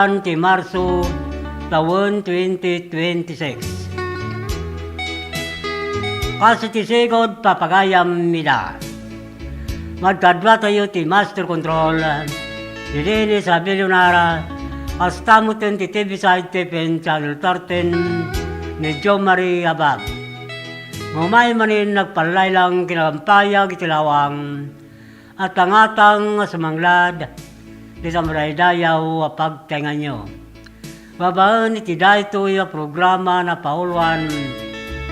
Ti Marso taon 2026. Kasi ti sigod papagayam mida. Magkadwa tayo ti Master Control. Dili sa Billionara. Kastamutin ti TV Side TPN Channel 13 ni Jo Marie Abab. Ngumay manin nagpalay lang kinagampayag itilawang at ang atang sumanglad di sa maray dayaw pagtengan nyo. Babaan iti dayto yung programa na paulwan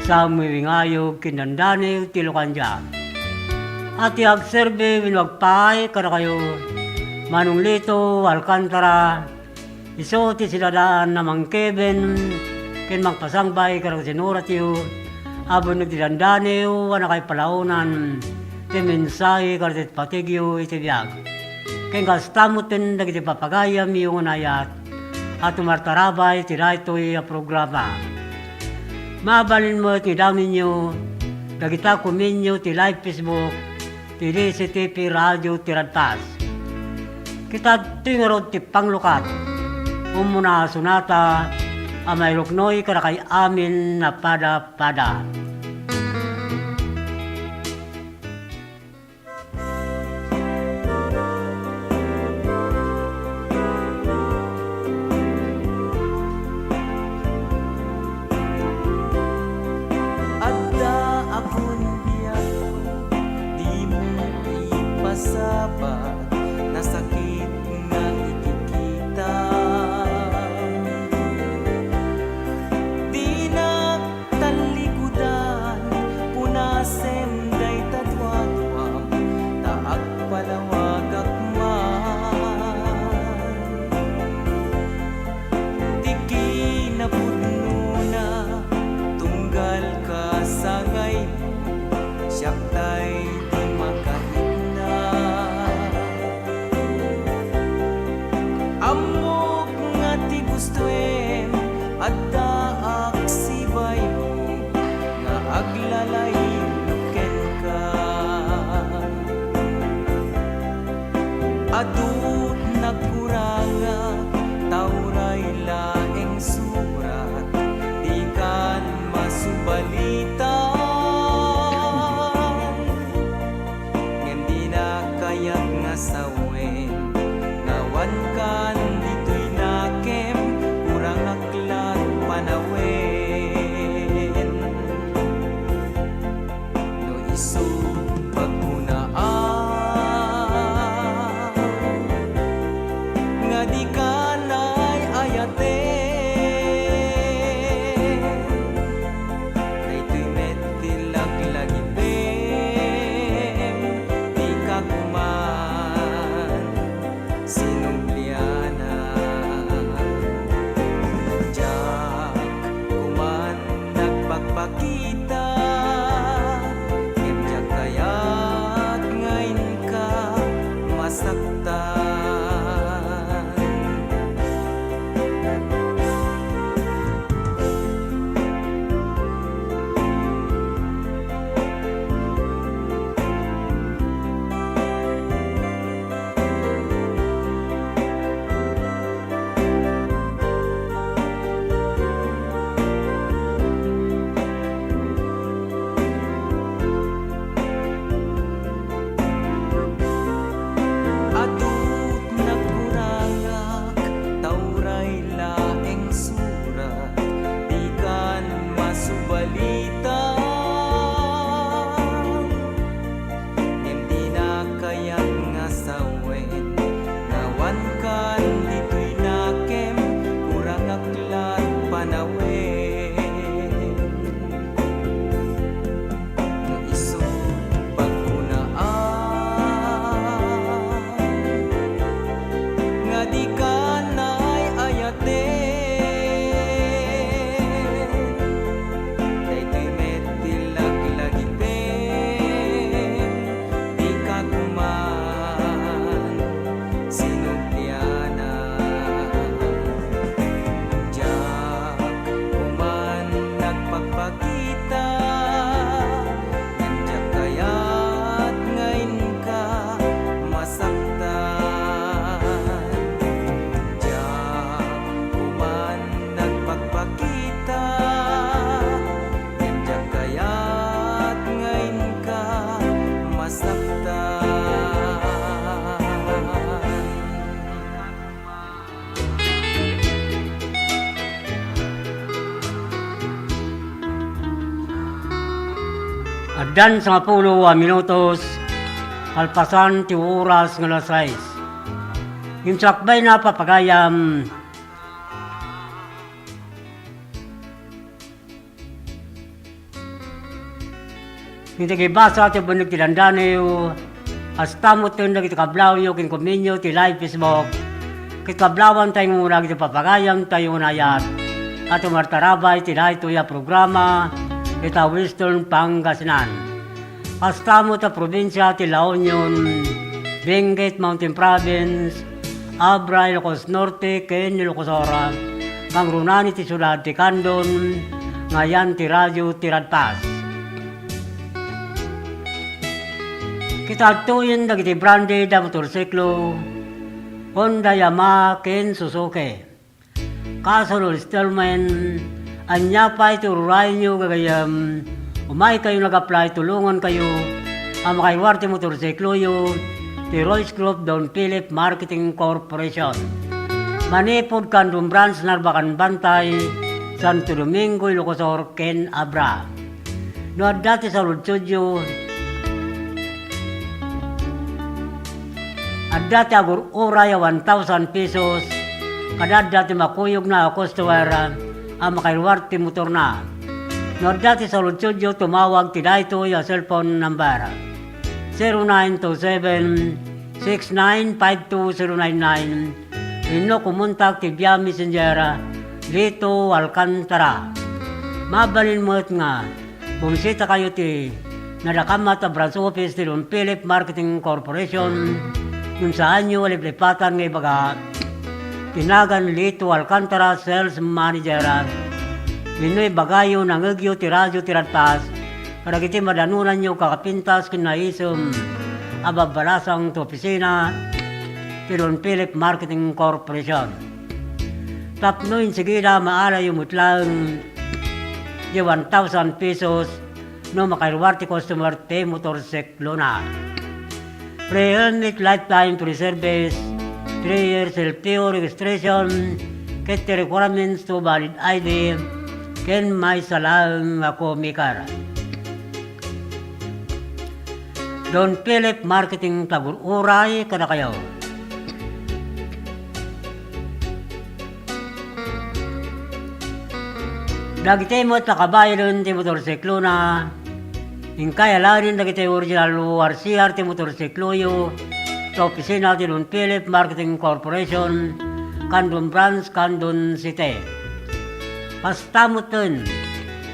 sa umiwingayog kinandani ti Lucanja. At i-agserbe winwagpay kada kayo Manong Lito, Alcantara, iso ti siladaan na Mang Kevin, kin magpasangbay kada sinurat yu, abon nagdidandani yu, wana kay palaunan, ti mensahe kada ti patigyo iti biyag. Kaya kastamutin nagiti papagayam yung unayat at umartarabay tiray ito'y programa. Mabalin mo ti damin nyo, nagita kuminyo ti live Facebook, ti DCTP Radio Tiradpas. Kita tingarod ti panglukat, umuna sunata, amay ruknoy kada kay amin na pada-pada. Nasakit nga ikikita, di na talikudan, punasem day tadwadwam, taag palawag akman. Di kinapudno na, tunggal ka sa ngay mo, siyak tay di makahit. Amok nga ti gustuem at daak sibay mo nga aglalayin ken ka. Adut nagkuranga tauray laeng surat di kan masubalitan ngem di na kayak nga sawen ngawan kan dito'y nakem kurang aklat Adan sa 10 minutos, kalpasan ti oras ng alas 6. Yung sakbay na papagayam, hindi kibasa ti bunig ti dandaniw, hasta mo tin nagiti kablaw yung kinkuminyo ti live Facebook, kitkablawan tayo muna ti papagayam tayo unayat, at umartarabay ti dahito ya programa, ita Western Pangasinan. Hasta mo ta probinsya ti La Union, Benguet Mountain Province, Abra, Ilocos Norte, ken Ilocos Ora, kang runani ti syudad ti Candon, ngayan ti radyo ti Radpas. Kita tuyin dagiti branded da motorsiklo, Honda, Yamaha, ken Suzuki. Kasunod Stillman, anya pa ito ruray nyo gagayam, umay kayo nag-apply, tulungan kayo, ang makaiwarte motorsiklo yun, ti Royce Group Don Philip Marketing Corporation. Manipod Candon Branch Narbacan Bantay, Santo Domingo, Ilocos Sur, ken Abra. No dati sa Lutsudio, at dati agur oray 1,000 pesos, kada dati makuyog na customer ang makaiwarte motor na. No dati sa Lutsudio, tumawag ti dayto yung cellphone number 0927-6952-099. Ino kumontak ti via messenger Lito Alcantara. Mabalin mo nga, bumisita kayo ti nadakamat a branch office ti Don Philip Marketing Corporation, kung saan nyo aliplipatan ng ibaga, tinagan Lito Alcantara Sales Manager, nino'y bagayo nangagyo ti radyo ti Radpas, para kiti madanunan nyo kakapintas kinaisum, ababalasang to opisina, ti Don Philip Marketing Corporation. Tapnoin sigida maala yung mutlang di 1,000 pesos no makailwarte customer te motorsiklo na. Pre-helmet lifetime free service, 3 years LTO registration, ket requirements to valid ID, ken may salang ako mikar. Don Philip Marketing Tagur-Uray kada kayo. Dagiti mo takabayan ti motorsiklo na, ingkaya larin dagiti original RCR ti motorsiklo yo, sa opisina ti Don Philip Marketing Corporation, Candon Branch, Candon City. Hasta mo tin,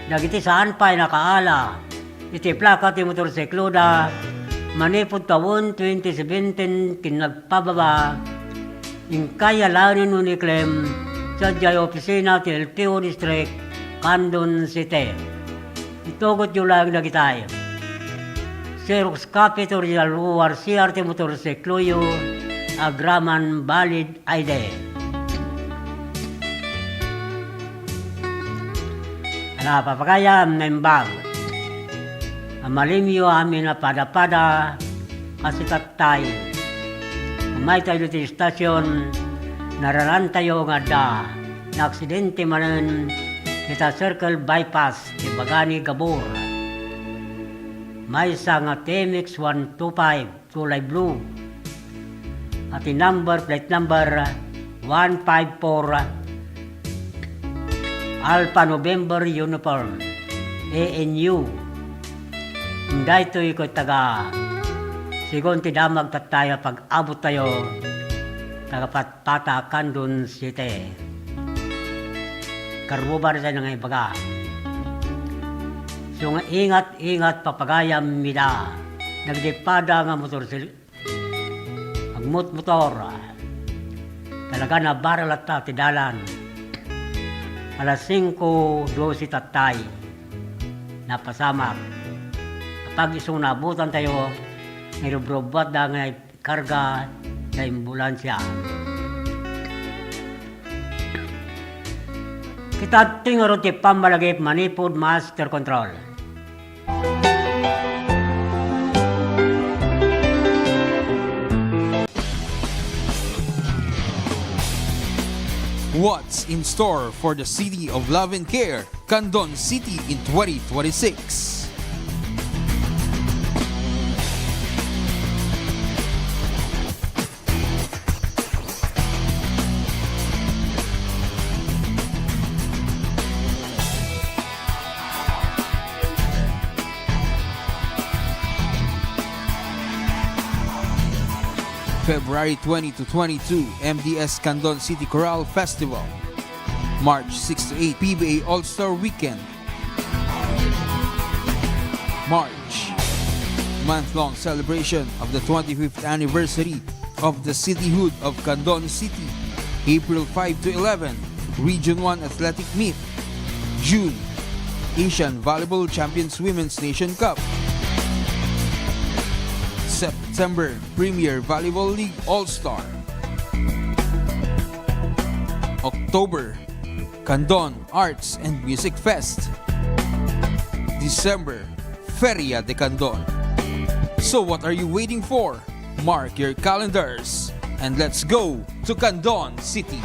dagiti saan pa'y nakaala, iti plaka ti motorsiklo da, manipod taon 2017 kinagpababa, ingkaya larin uniklem, sa jay opisina ti LTO District, Candon City. Itugot yung lang na kita. Xerox copy to original RCR ti motorsiklo yo, agraman valid ID. Napapakayam na imbag. Amalimyo amin na pada-pada kasi tatay. Umay tayo ti istasyon, nararan tayo nga da, na aksidente manan, kita circle bypass ti Bagani Gabor. May isa nga TMX 125 kulay blue. At plate number 154 Alpha November Uniform ANU. Hindi ito iko'y taga sigon ti damag tataya pag abot tayo taga Patpata, Candon City. Karubar sa nga ibaga. So nga ingat papagayam mida. Nagdipada nga motor motor. Talaga na baral at ti dalan. Alas 5:12 tatay. Napasamak. Kapag isong nabutan tayo, nirubrobat da nga karga na ambulansya. Kita tingaro ti pamalagip manipod master control. What's in store for the City of Love and Care, Candon City in 2026? February 20 to 22, MDS Candon City Chorale Festival. March 6 to 8, PBA All-Star Weekend. March, month-long celebration of the 25th anniversary of the cityhood of Candon City. April 5 to 11, Region 1 Athletic Meet. June, Asian Volleyball Champions Women's Nation Cup. September, Premier Volleyball League All-Star. October, Candon Arts and Music Fest. December, Feria de Candon. So what are you waiting for? Mark your calendars and let's go to Candon City.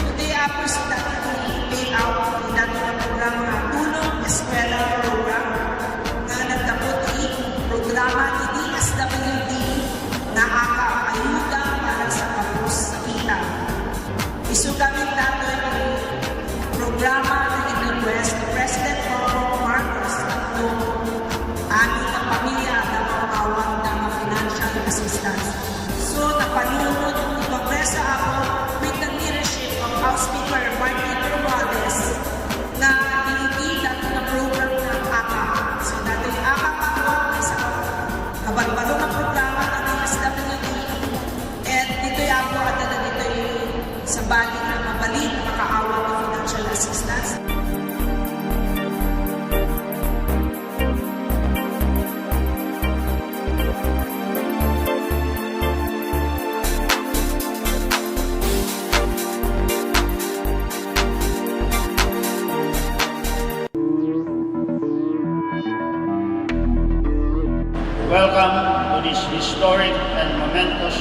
Today, ako sa pay out ng dating programa ng Tulong Eskwela Program na nagdaputi programa ni DSWD na ayuda para sa kapos sa kita. Isugamit nato yung programa na i-request ni President Bongbong Marcos at yung aming na pamilya na mawawang ng financial assistance. So, napanunod ito presa ako with the leadership of House Speaker Martin Romualdez na pinipila na program ng AKA. So, dati yung AKA ako ay sa kabalbalo ng programa ng DSWD at dito'y ako at dito'y sa bali na mabalik makaawa ng financial assistance. Welcome to this historic and momentous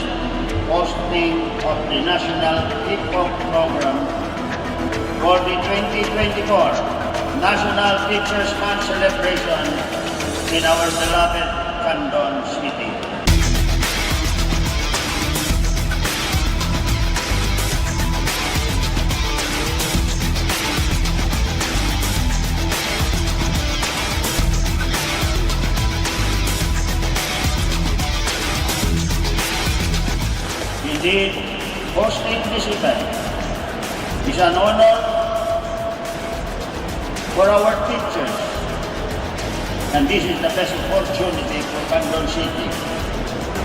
hosting of the National Hip-Hop Program for the 2024 National Teachers Month celebration in our beloved Candon City. Indeed, hosting this event is an honor for our teachers, and this is the best opportunity for Candon City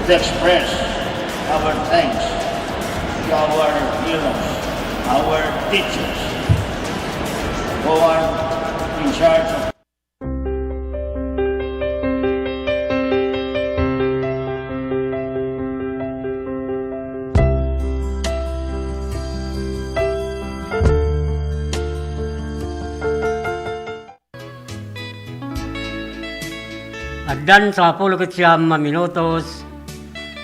to express our thanks to our heroes, our teachers, who are in charge of Agdan sa 10 minutos,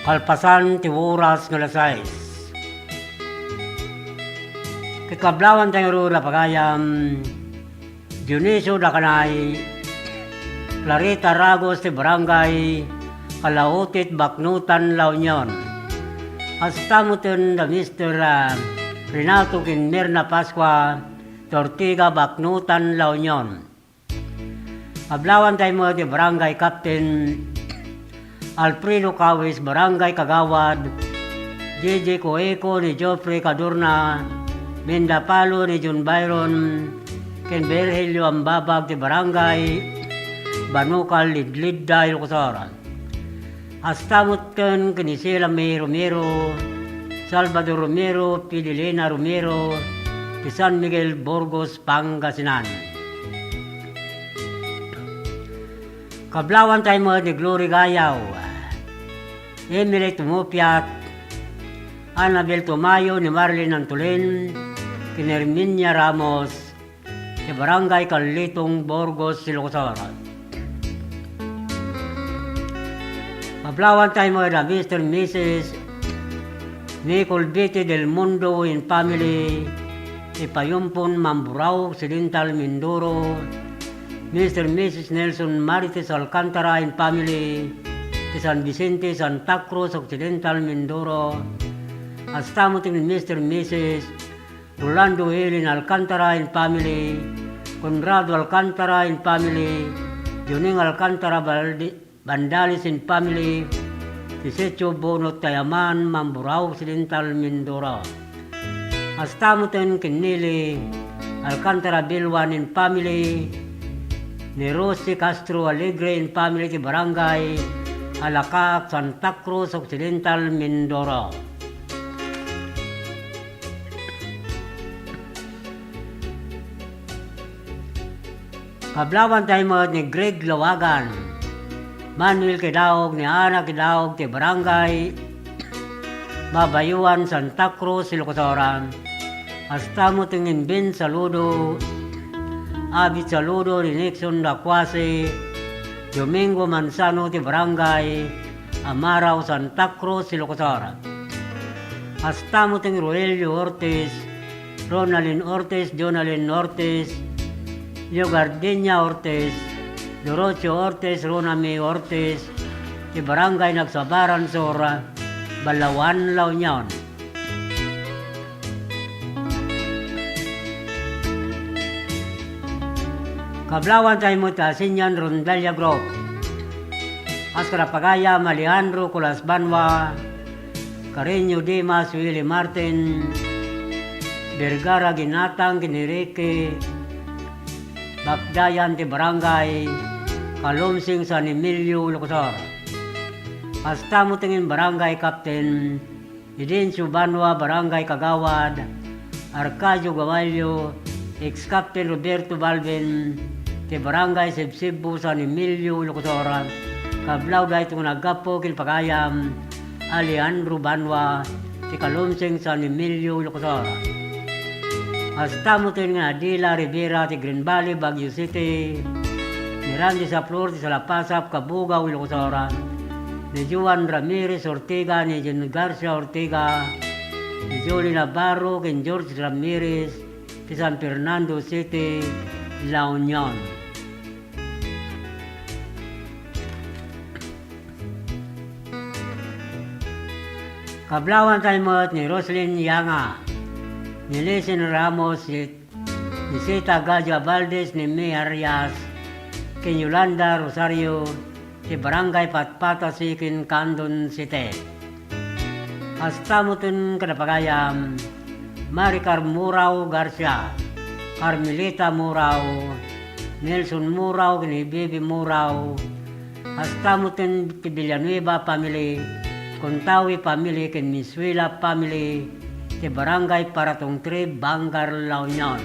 kalpasan ti oras nga alas 6. Kikablawan tayo rula pagayam, Dionisio da kanay, Clarita Ragos ti Barangay, Kalautit Baknutan La Union. Astamutin da Mr. Renato Kinmerna Pascua, Tortiga Baknutan La Union. Ablawan tayo mo di Barangay Captain Alfredo Cawis, Barangay Kagawad, JJ Coeco ni Joffrey Cadurna, Mendapalo ni John Byron, Ken Berhelio Ambabag di Barangay Banukal Lidlid dahil Kusara. Astamutten Kinisela May Romero, Salvador Romero, Pidilena Romero, di San Miguel Burgos, Pangasinan. Kablawan tayo mo ni Glory Gayaw, Emily Tumupiat, Annabel Tumayo ni Marlene Antolin, Kinerminia Ramos, si Barangay Carlitong, Burgos, Ilocos. Mablawan tayo mga Mr. and Mrs. Nicole Vite del Mundo in family, Ipayumpon, Mamburao, Occidental, Mindoro, Mr. and Mrs. Nelson Marites Alcantara in family, San Vicente, Santa Cruz, Occidental, Mindoro, Astamutin Mr. and Mrs. Rolando Helen Alcantara in family, Conrado Alcantara in family, Juning Alcantara Bandales in family, Tisecho Bono Tayaman, Mamburao, Occidental, Mindoro. Astamutin Kinili Alcantara Bilwan in family, ni Rosie Castro Alegre in family ti Barangay Alacac, Santa Cruz, Occidental, Mindoro. Kablawan tayo mga ni Greg Lawagan, Manuel Kidaog, ni Ana Kidaog, ti Barangay Mabayuan, Santa Cruz, Ilocos. Hasta mo tingin Ben Saludo, Abit Saludo, ni Nixon Lacuase, Domingo Manzano, ti Barangay Amaraw, Santa Cruz, Ilocos. Hasta mo tingin Roelio Ortiz, Ronaldin Ortiz, Jonalyn Ortiz, Leo Gardenia Ortiz, Dorocho Ortiz, Ronami Ortiz, ti Barangay Nagsabaran, Sora, Balawan, La Union. Kablawan tayo mo Sinyan Rondalia Group, Askara Pagaya, Alejandro Colas Banwa, Carreño Dimas, Willie Martin, Vergara Ginatang, Ginirique, Bakdayan, ti Barangay Kalumsing, San Emilio, Ilocos. Hasta mo tingin Barangay Captain Idencio Banwa, Barangay Kagawad, Arcadio Gavalio, ex-Captain Roberto Balvin, ti Barangay Sibsibu, San Emilio, Ilocos. Kablaw da itong nagapo Kilpagayam, Alejandro Banwa, ti Kalumsing, San Emilio, Ilocos. Hasta mo tingin Adila Rivera, ti Green Valley, Baguio City, ni Randy Saplor, ti Salapasap, Kabugaw, Ilocos. Ni Juan Ramirez Ortega, ni Jen Garcia Ortega, ni Jolie Navarro, ni George Ramirez, ti San Fernando City, La Union. Kablawan tayo mo ni Roslyn Yanga, ni Lesen Ramos, ni Zeta Gaja Valdez, ni May Arias, kay Yolanda Rosario, ti Barangay Patpata Sikin, Candon City. Hasta mo tun Kadapagayam, Maricar Murao Garcia, Carmelita Murao, Nelson Murao, ni Bibi Murao. Hasta mo tun ti Villanueva family, Contawi family, ken Misuela family, ti Barangay Paratong 3, Bangar, La Union.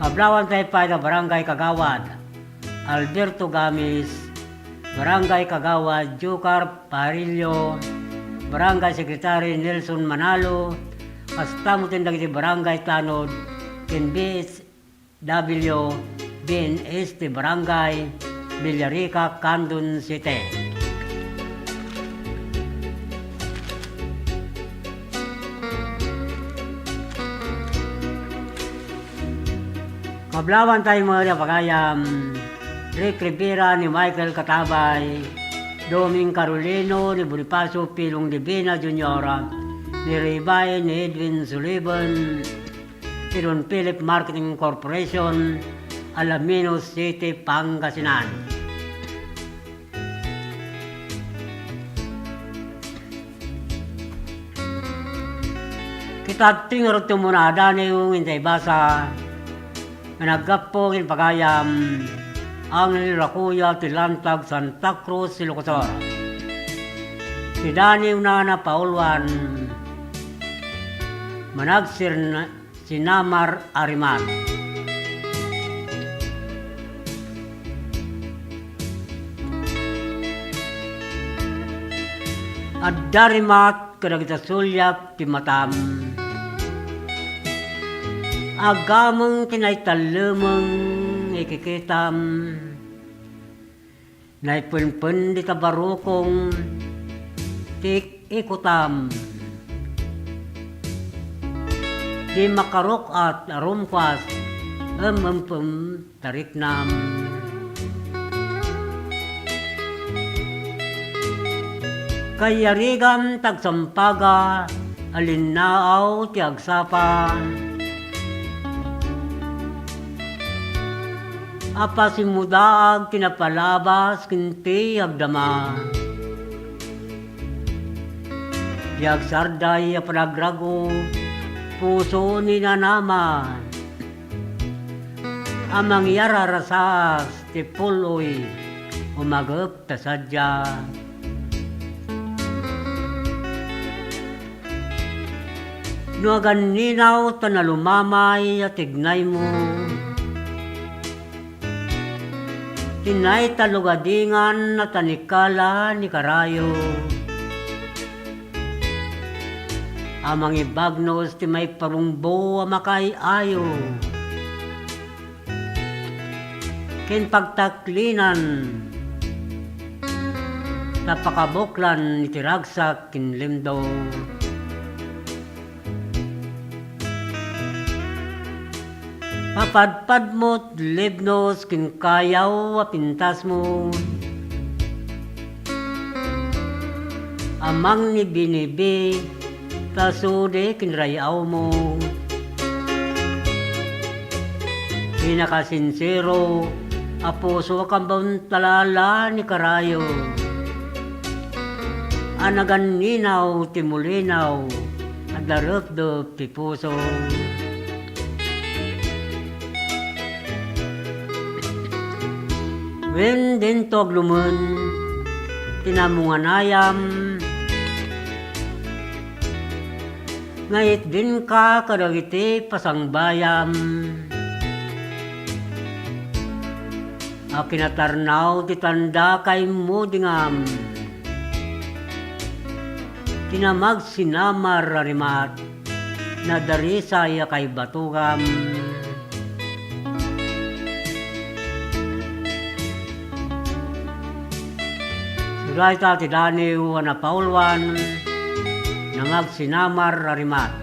Kablawan tayo pa sa Barangay Kagawad, Alberto Gamis, Barangay Kagawad, Jukar Parillo, Barangay Secretary Nelson Manalo, hasta mo tindag ti Barangay Tanod, ken BSW, BNS ti Barangay Villarica, Candon City. Kablawan tayo mga Pagayam, Rick Rivera, ni Michael Katabay, Doming Carolino, ni Bonifacio Pilong Divina Jr., ni Ribay, ni Edwin Sullivan, ni Don Philip Marketing Corporation, Alaminos City, Pangasinan. Kita tingor ito muna, dani yung intay basa, naggapo kin Pagayam, ang Nirakuya, Tilantag, Santa Cruz, Ilocos. Si Dani Unana Paulwan, Managsir Sinamar Ariman. At Darimat, Kadagita Sulyap, Timatam, agamang tinaytalamang ikikitam, naipunpun di tabarukong tik ikutam, di makarok at arumpas, tariknam. Kayarigam tagsampaga, alinaaw ti agsapa. Apa simudaag tinapalabas kinti agdama. Yagsarday apanagrago, puso ni nanama. Amang yararasas ti puloy, umagap ta sadya. No ganinaw tanalumamay at ignay mo, tinay talugadingan na tanikala ni karayo. Amang ibagnos ti may parungbo amakay ayo. Kin pagtaklinan, tapakabuklan iti ragsak kinlimdo. Papadpad mo't libnos kinkayaw a pintas mo. Amang ni binibi, tasude kinrayaw mo. Pinakasinsero, a puso kambang talala ni karayo. Anagan ninaw timulinaw, at darupdup ti puso. Wen din toglumun, tinamungan ayam, ngayit din ka kadagiti pasangbayam. Akinatarnaw ti tanda kay mo dingam, tinamag sinamar rarimat, nadarisaya kay batugam. Suray ta ti daniw na paulwan, namag sinamar rarimat.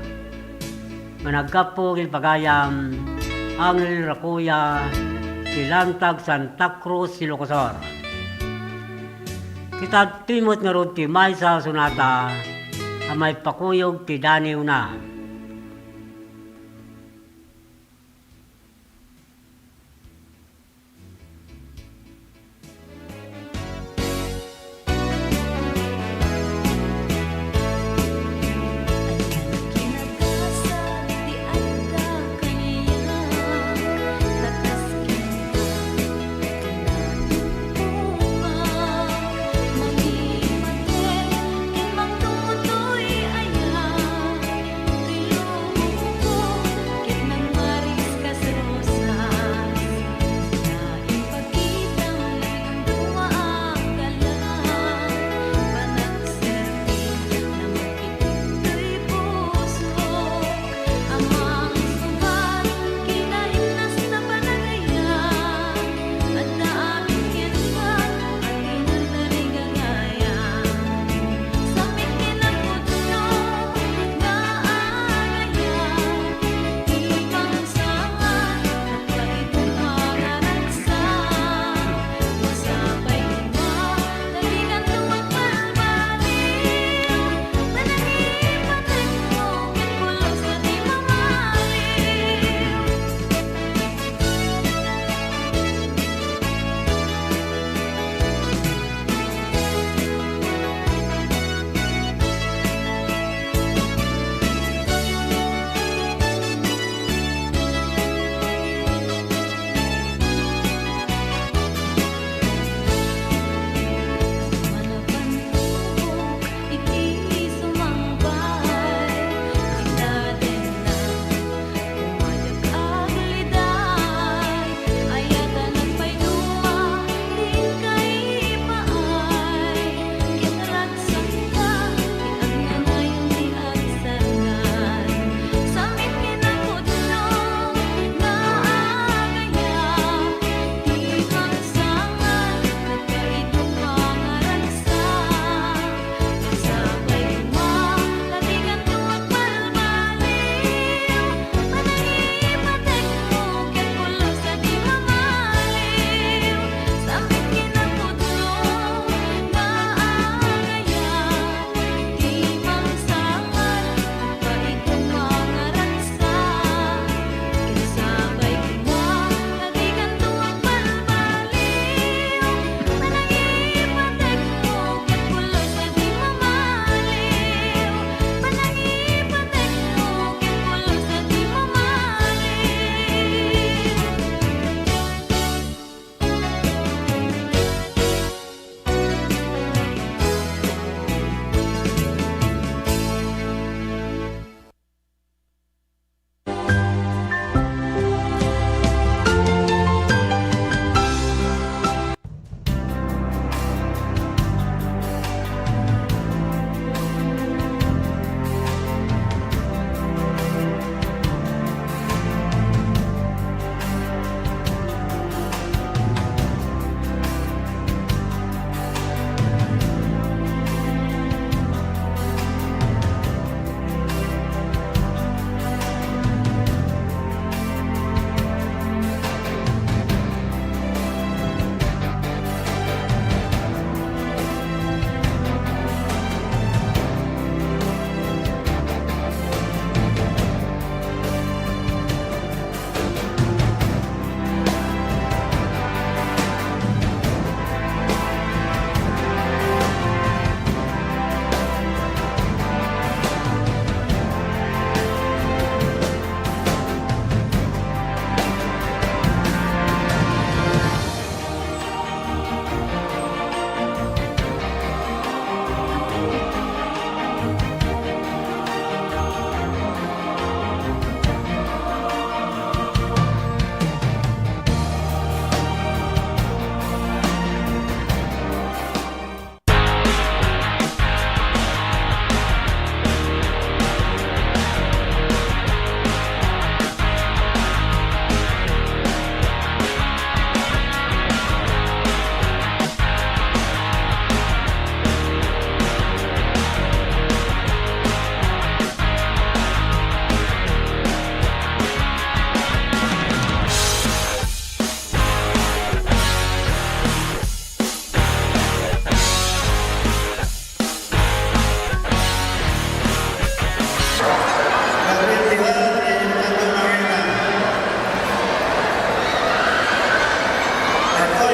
Managkapo ilpagayam, Angel Rakuya, Silantag Santa Cruz, Ilocosor. Kita timot nga rod ti may sa sunata, amay pakuyog ti daniw na. Mangi mate, imang tutoy aya,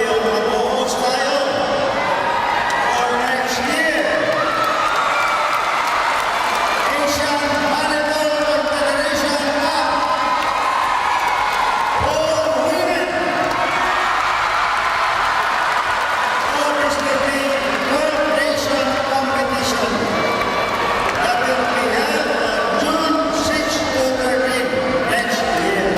yung mag-host tayo for next year. Asian Volleyball Confederation Cup for women. So this will be 12 nation competition that will be held on June 6 to 13 next year.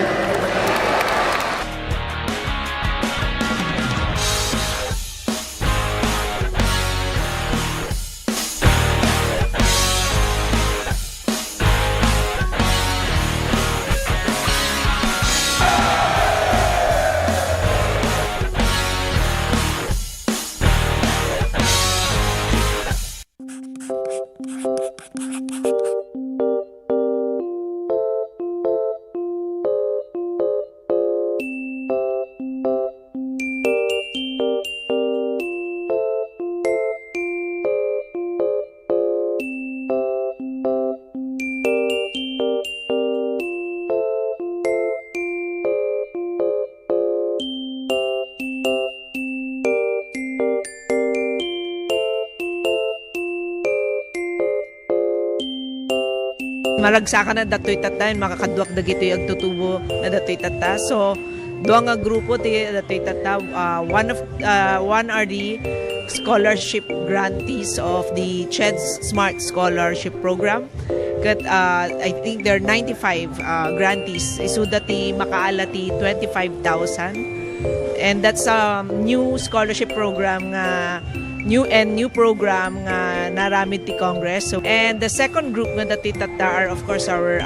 Malagsakan na datoy tata, makakaduak dagito yung tutubo na datoy tata. So, doa nga grupo ti datoy tata, one are the scholarship grantees of the CHED's Smart Scholarship Program. Kat, I think there are 95 grantees. Isuda ti makaala ti 25,000. And that's a new scholarship program nga new program nga naramid ti Congress. So, and the second group nga dati tata are of course our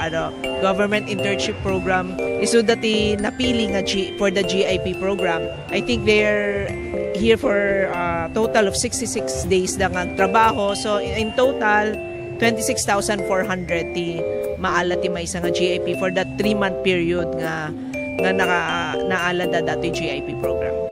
government internship program. Isu dati napili nga for the GIP program. I think they're here for a total of 66 days na nga trabaho. So in total 26,400 ti maala ti may nga GIP for that 3-month period nga naala da dati GIP program.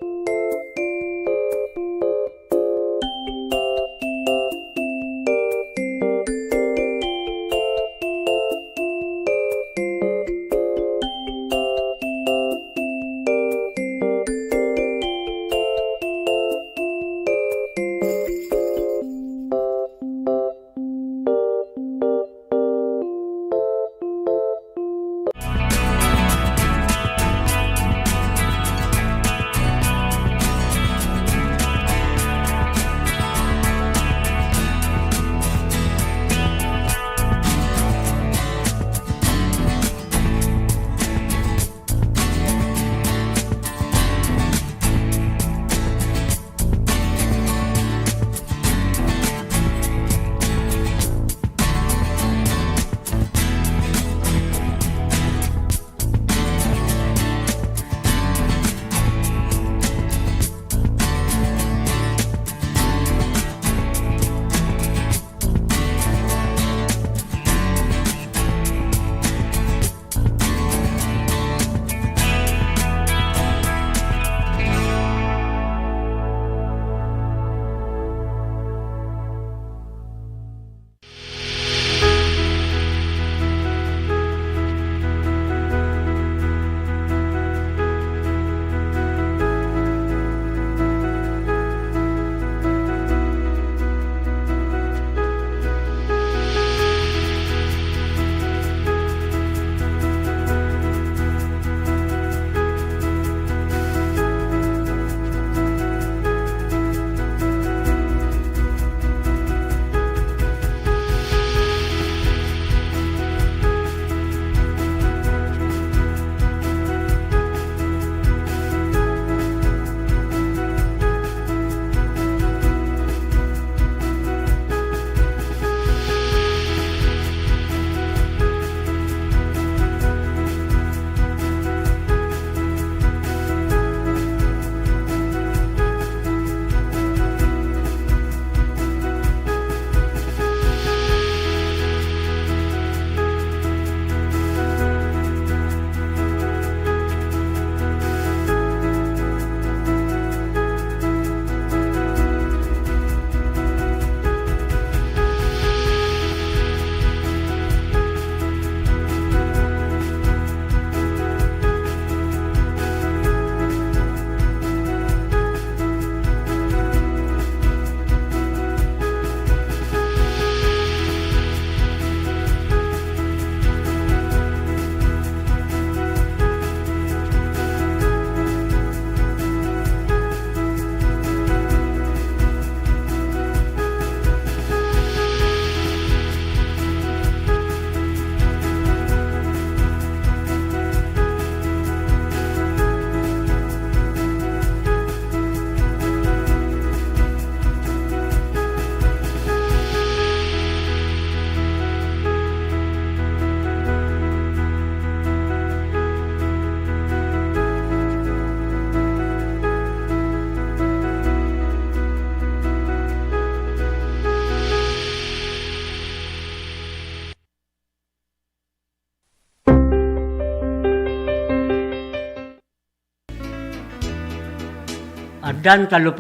Dan 39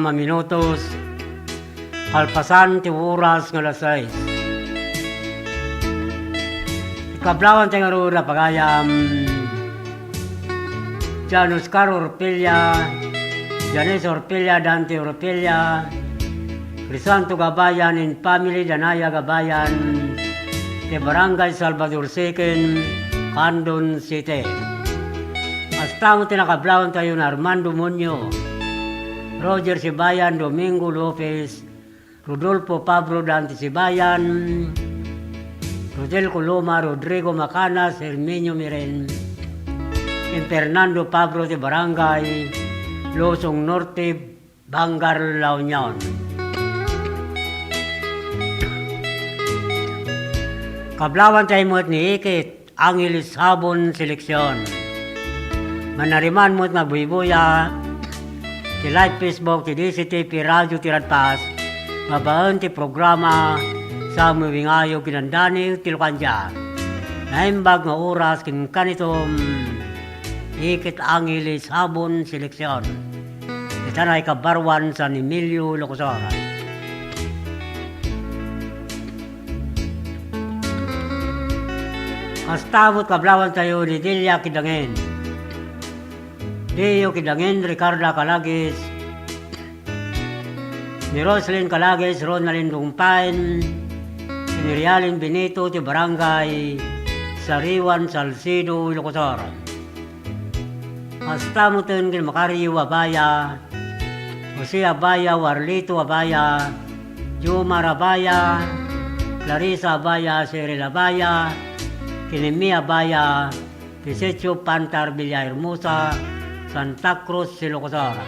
minutos. Kalpasan ti oras nga alas 6. Kablawan tayo nga rura pagayam Jan Oscar Orpilla, Janes Orpilla, Dante Orpilla, Crisanto Gabayan in family, Danaya Gabayan, ke Barangay Salvador Second, Candon City. Hasta mo tinakablawan tayo na Armando Monyo, Roger Sibayan, Domingo Lopez, Rodolfo Pablo Dante Sibayan, Rodel Coloma, Rodrigo Macanas, Herminio Miren, and Fernando Pablo de Barangay, Losong Norte, Bangar, La Union. Kablawan tayo mo't ni Ikit, Angeles Habon Seleksyon. Manariman mo't magbuibuya, ti live Facebook, ti DCTP, Radio, ti Radpas, mabaan ti programa sa muwingayo kinandani, ti Lukanja. Naimbag nga oras kin kanitom, Ikit Angeles Habon Seleksyon. Ito na ikabarwan sa Emilio Locosora. Kastamot kablawan tayo ni Delia Kidangin. Deo Kidangin, Ricarda Calagis, ni Roslyn Calagis, Ronaldin Dumpain, ni Rialin Benito, ti Barangay Sariwan, Salcido, Ilocosora. Kastamotin kin Macario Abaya, Jose Abaya, Warlito Abaya, Jomar Abaya, Clarissa Abaya, Cyril Abaya, Kinemi Abaya, Pisecho Pantar Villahermosa, Santa Cruz, Ilocosora.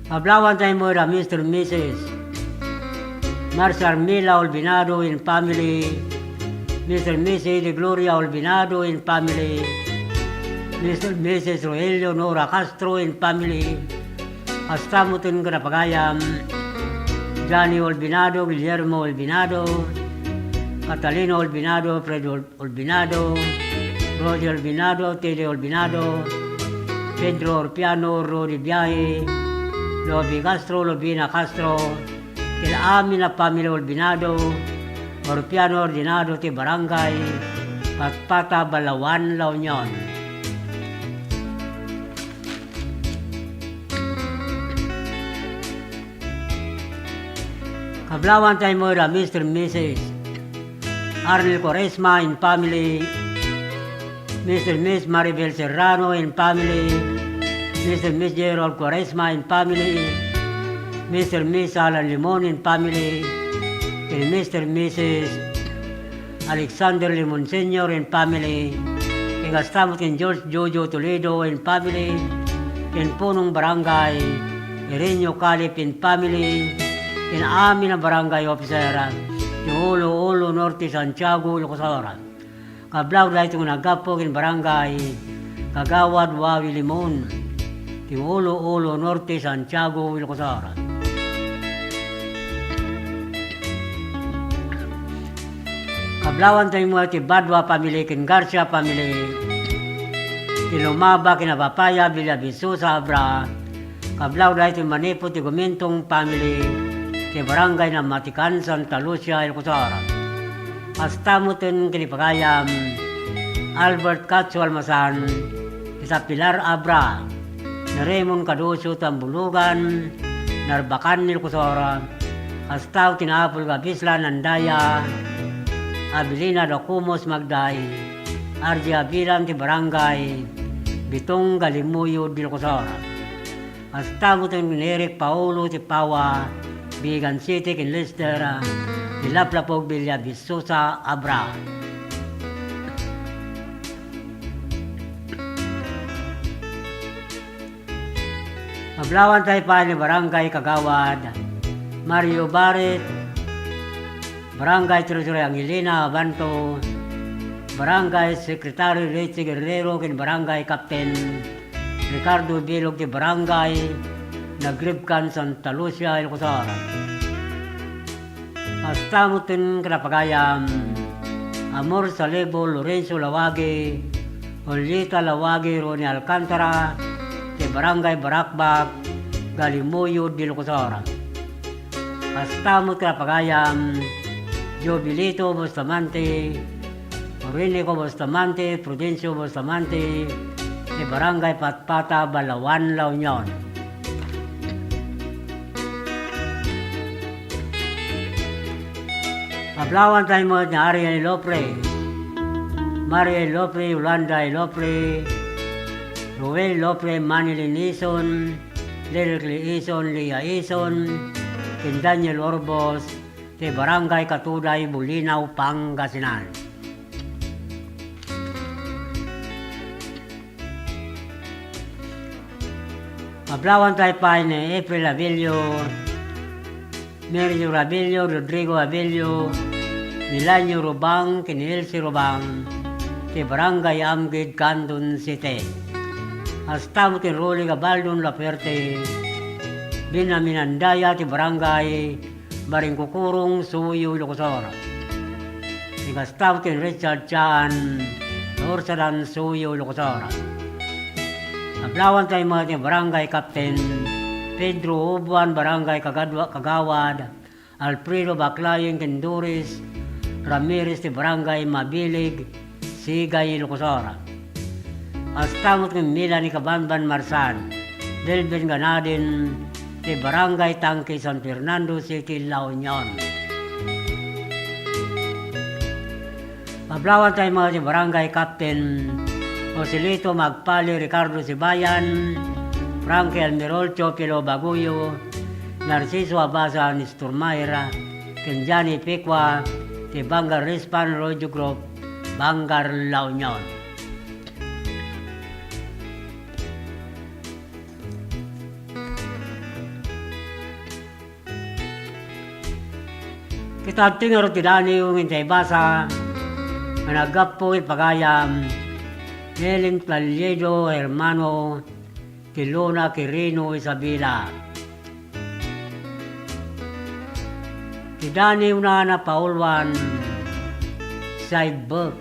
Kablawan tayo mo na Mr. Mrs. Marcia Armila Olvinado in family, Mr. Mrs. de Gloria Olvinado in family, Mr. Mrs. Rogelio Nora Castro in family, Astamutin Karapagayam, Johnny Olvinado, Guillermo Olvinado, Catalino Olvinado, Fred Olvinado, Roger Olvinado, Tede Olvinado, Pedro Orpiano, Rodi Biahe, Lobi Castro, Lobina Castro, kila amin na pamilya Olvinado, Orpiano Ordinado, ti Barangay, Patpata, Balawan, La Union. Kablawan tayo mo na Mr. and Mrs. Arnel Quaresma in family, Mr. and Miss Maribel Serrano in family, Mr. and Miss Gerald Quaresma in family, Mr. and Miss Alan Limon in family, and Mr. and Mrs. Alexander Limon Sr. in family, and kastamot in George Jojo Toledo in family, in Punong Barangay, Irenyo Calip in family, in amin na barangay officer, yung Ulo Norte Santiago, Ilocosora. Kablaw dahil itong nagapog in barangay, Kagawad Wawi Limon, yung Ulo Norte Santiago, Ilocosora. Kablawan tayo mo iti Badwa family, kin Garcia family, Ilumaba, kinabapaya, Villaviso, Sabra, kablaw dahil iti Manipo, ti Gumintong family, ti Barangay na Matikan, Santa Lucia, Ilocosora. Kastamutin kinipagayam, Albert Katsu Almasan, isa Pilar Abra, na Raymond Caduso, Tambulugan, Narbacan, Ilocosora, kastaw tinapol Gabisla, Nandaya, Abilina Documos Magday, Arji Abilan, ti Barangay, Bitong Galimuyo, Ilocosora. Kastamutin Eric Paulo, ti Pawa, Bigan City, kin Lister, Ilaplapog, Villaviso, Abra. Mablawan tayo pa ni Barangay Kagawad, Mario Barret, Barangay Treasury Angelina Abanto, Barangay Secretary Richie Guerrero, kin Barangay Captain Ricardo Bilog, ti Barangay Nagribkan, Santa Lucia, Ilocosora. Kastamutin Karapagayam, Amor Salebo, Lorenzo Lawage, Olita Lawagi Roni Alcantara, ti Barangay Barakbak, Galimuyod, Dilocosora. Pastamot ka pagayam, Jobilito Bustamante, Orinico Bustamante, Prudencio Bustamante, ti Barangay Patpata, Balawan, La Union. Pablawan tayo mo ni Ariel Lopre, Maria Lopre, Yolanda Lopre, Ruel Lopre, Manilin Ison, Lirikli Ison, Lia Ison, King Daniel Orbos, ti Barangay Katuday, Bulinaw, Pangasinan. Pablawan tayo pa ni April Avilio, Merjo Avilio, Rodrigo Avilio, Milanyo Rubang, Kinilsi Rubang, ti Barangay Amgid, Candon City. Hasta mo ti Roli Gabaldon Laperte, Binaminandaya, ti Barangay Baringkukurong, Suyo, Lucosora. Hasta mo ti Richard Chan, Ursadan, Suyo, Lucosora. Ablawan tayo mga ti Barangay Captain Pedro Ubuan, Barangay Kagawad, Alfredo Baclayon, Kenduris, Ramirez, ti Barangay Mabilig, Sigay, Lucosora. Astamot ng Milani Kabanban Marsan, Delvin Ganadin, ti Barangay Tangke, San Fernando City, La Union. Pablawan tayo mga ti Barangay Captain Joselito Magpali, Ricardo Sibayan, Frankie Almirolcho, Pilo Baguyo, Narciso Abasa, Nistor Mayra, Kenjani Pekwa, ti Bangar Rispan, Rojo Group, Bangar, La Union. Kita tingaro tidani yung intay basa, managap po ipagayam, Helen Talledo, Hermano, Kilona, Quirino, Isabela. Tidani una na Paulwan, Sidebook.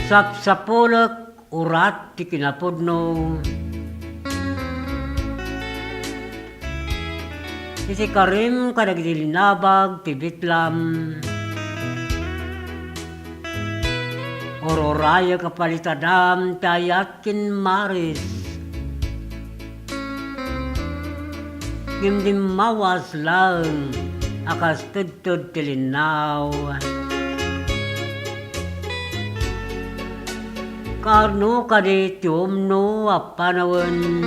Sapsapulak, urat, ti kinapudno. Isi Karim kadagdilinabag, tibitlam. Ororaya kapalitadam, tayatkin maris. Gimdim mawas lang, akas tudtud tilinaw. Karno kaditi umno apanawan.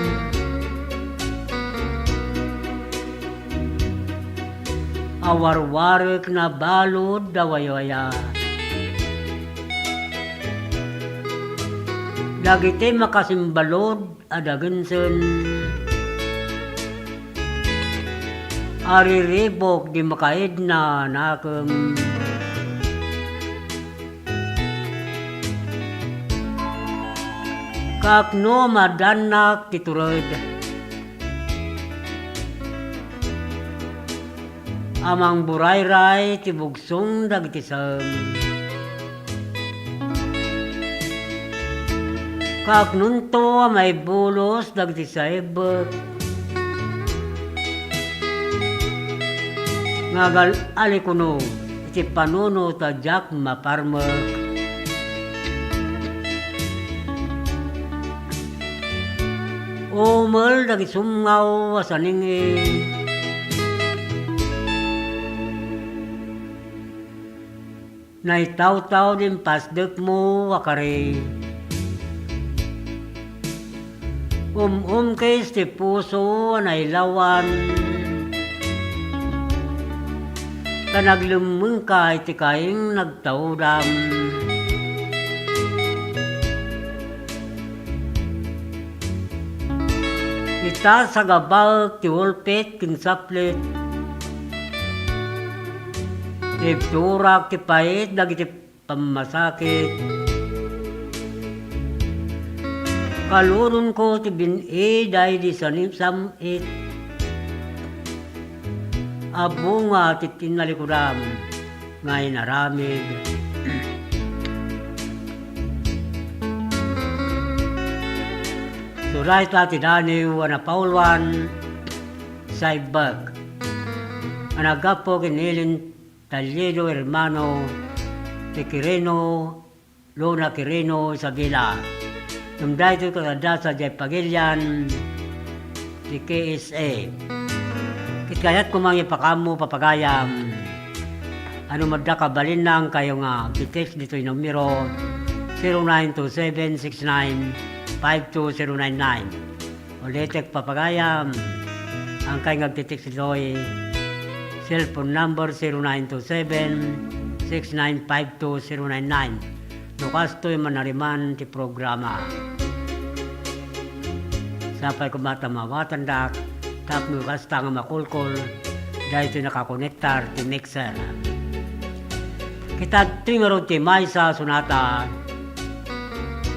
Awarwarik na balod dawayaya. Dagiti makasimbalod adagansan. Ariribok di makaid na nakam. Kakno madanak titurod. Amang burayray ti bugsong dagtisam. Kaknunto may bulos dagtisaybek. Ngagal alikuno iti panuno tadyak maparmek. Umel dagisumngaw asaningin. Naitaw-taw din pasdek mo wakari. Kays ti puso nailawan. Kanaglumeng ka iti kaing nagtaudam. Ita sa gabag ti ulpit kinsaplit. Ipturak ti pait dagiti pamasakit. Kalurun ko ti bin'i day di sanim samit. abunga titin nalikudam ngay naramid. Suray tati daniw na paulwan sa ibag. Anagapo kinilin Talyedo hermano ti Quirino, Luna Quirino Isabela. Numday ito kasada sa Jay Pagilian, ti KSA. Kitkayat ko mga ipakamu papagayam. Ano madda kabalinang kayo nga kitix dito yung numero 0927695299. Ulitek papagayam. Ang kayo nagtitix dito'y cellphone number 0927-6952-099. Nukas to'y manariman ti programa. Sapay kumata mawatandak, tap nukas tanga makulkol, dahil ito'y nakakonektar ti mixer. Kita tingaro ti Maysa Sunata,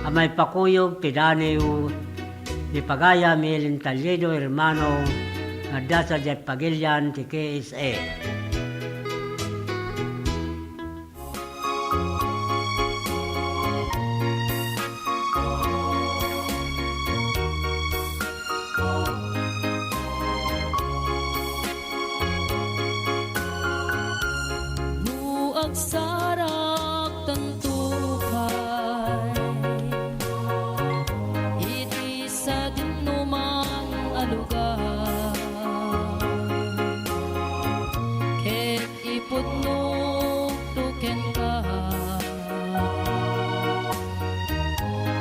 amay pakuyog ti Daniw, di Pagaya Milin Talyedo hermano, nga sa Jet Pagilian ti KSA. Nuag sarak tantukay, iti sa dinumang alugar. Ket ipudno tuken ka,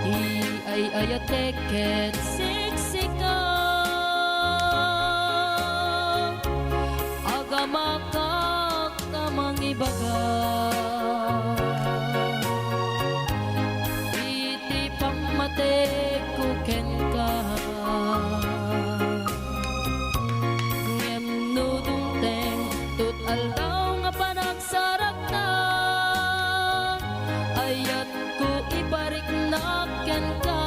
di ay ayatek ket siksika, agamakak kamang ibaga. Iti pamatek kuken ka, ngem nudungteng tut alaw nga panagsarak na, ayat ko ibarik na ken ka.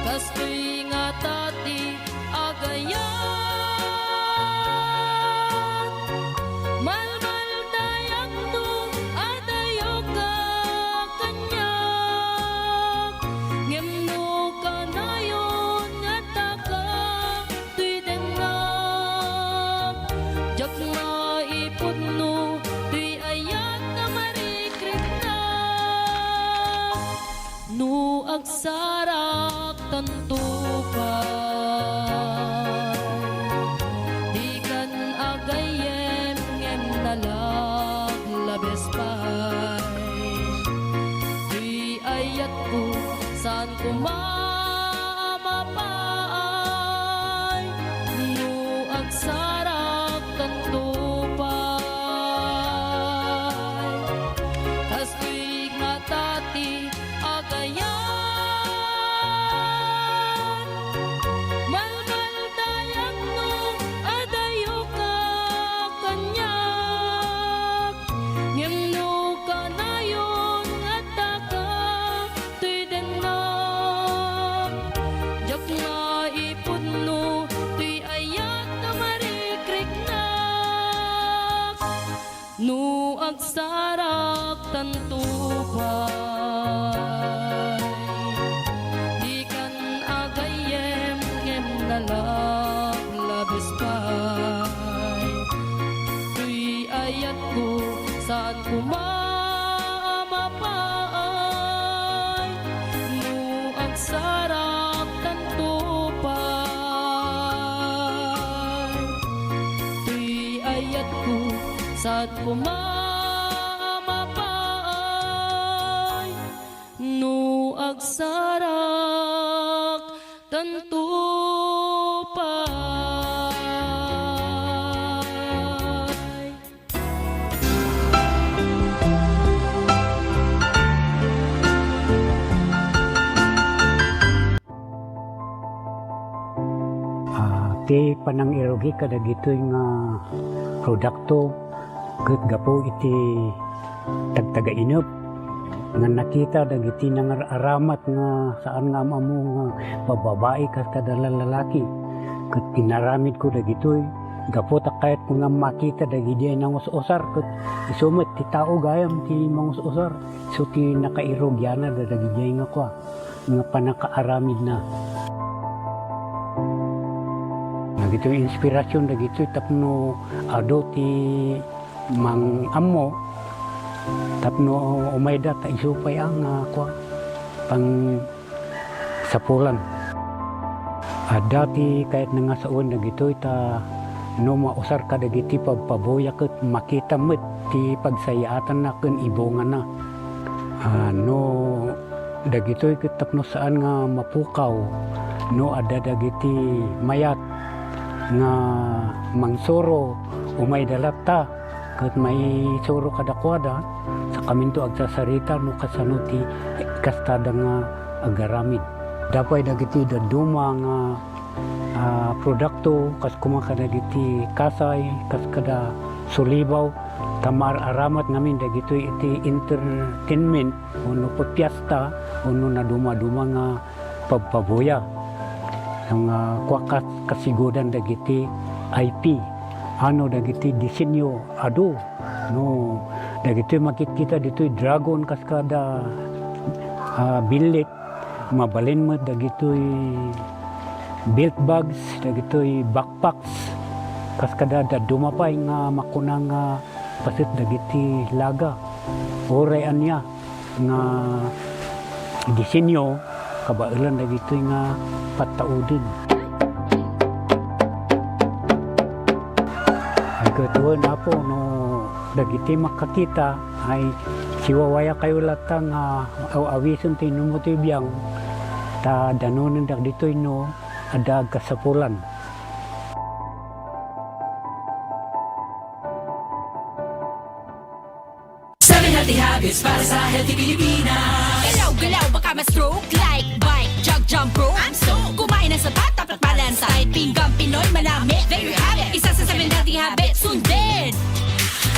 Kastoy nga tati agayan, malmal dayak no adayo ka kanyak, ngem no kanayon nga taka tuy dennak, jak na ipudno tuy ayat na marikrik na, no agsarak tantupay, di kan agayem ngem nalaglabes pay, tuy ayat ko saan ko mamapay, no agsarak tantupay, kas tuy nga tati agayan, malmal dayak no adayo ka kanyak, ngem no kanayon at taka tuy dennak, jak nga ipudno tuy ayat na marikrik nak, no agsarak tantupay, di kan agayem ngem nalaglabes pay, tuy ayat ko saan ko mamapay, no agsarak tantupay, tuy ayat ko saan ko mamapay, no agsarak tantupay. Ti panang irogi kada gitoy nga produkto ket gapo iti tagtaga inop nga nakita dagiti nang aramat nga saan nga amo nga bababae kas kada lalaki Kat tinaramid ko dagitoy. Gapot kahit kung nga makita dagiti nang usar kat isumet ti tao gayam ti mga usar. So ti nakairog yana dagiti nga kwa nga panakaaramid na. Nagitoy inspirasyon dagitoy tapno ado ti mang ammo tapno umayda ta isupay ang kwa pang sapulan. Dati kahit nga saon dagitoy ta no mausar ka dagiti pagpaboya ket makita met ti pagsayaatan na ken ibongan na. No dagitoy ket tapno saan nga mapukaw no ada dagiti mayat nga mangsoro umay dalata ket may soro kadakwada sa kaminto agsasarita no kasano ti kastada nga agaramid. Dapay dagiti daduma nga produkto kas kumakada diti kasay kas kada sulibaw tamar aramat ngamin dagitoy iti entertainment uno pagpiesta uno na duma-duma nga pagpaboya ang kwakas kasigodan dagiti IP ano dagiti disenyo ado no dagitoy makikita ditoy dragon kas kada bilik mabalin mo dagitoy belt bags, dagitoy backpacks, kas kada dumapay nga makunang pasit dagiti laga. Oray anya nga disenyo kabailan dagitoy nga pataudin. Ay katuan apo no dagiti makakita ay siwawaya kayo latang awison tinumutoy biyang ta danonin dagitoy no ada kasapulan. Seven healthy habits para sa healthy Pilipinas. Galaw-galaw baka ma-stroke like bike, jog, jump, rope. I'm so kumain ng sapat, dapat balance. Kahit pinggang Pinoy manami, there you have it. Isa sa 7 healthy habits, sundin.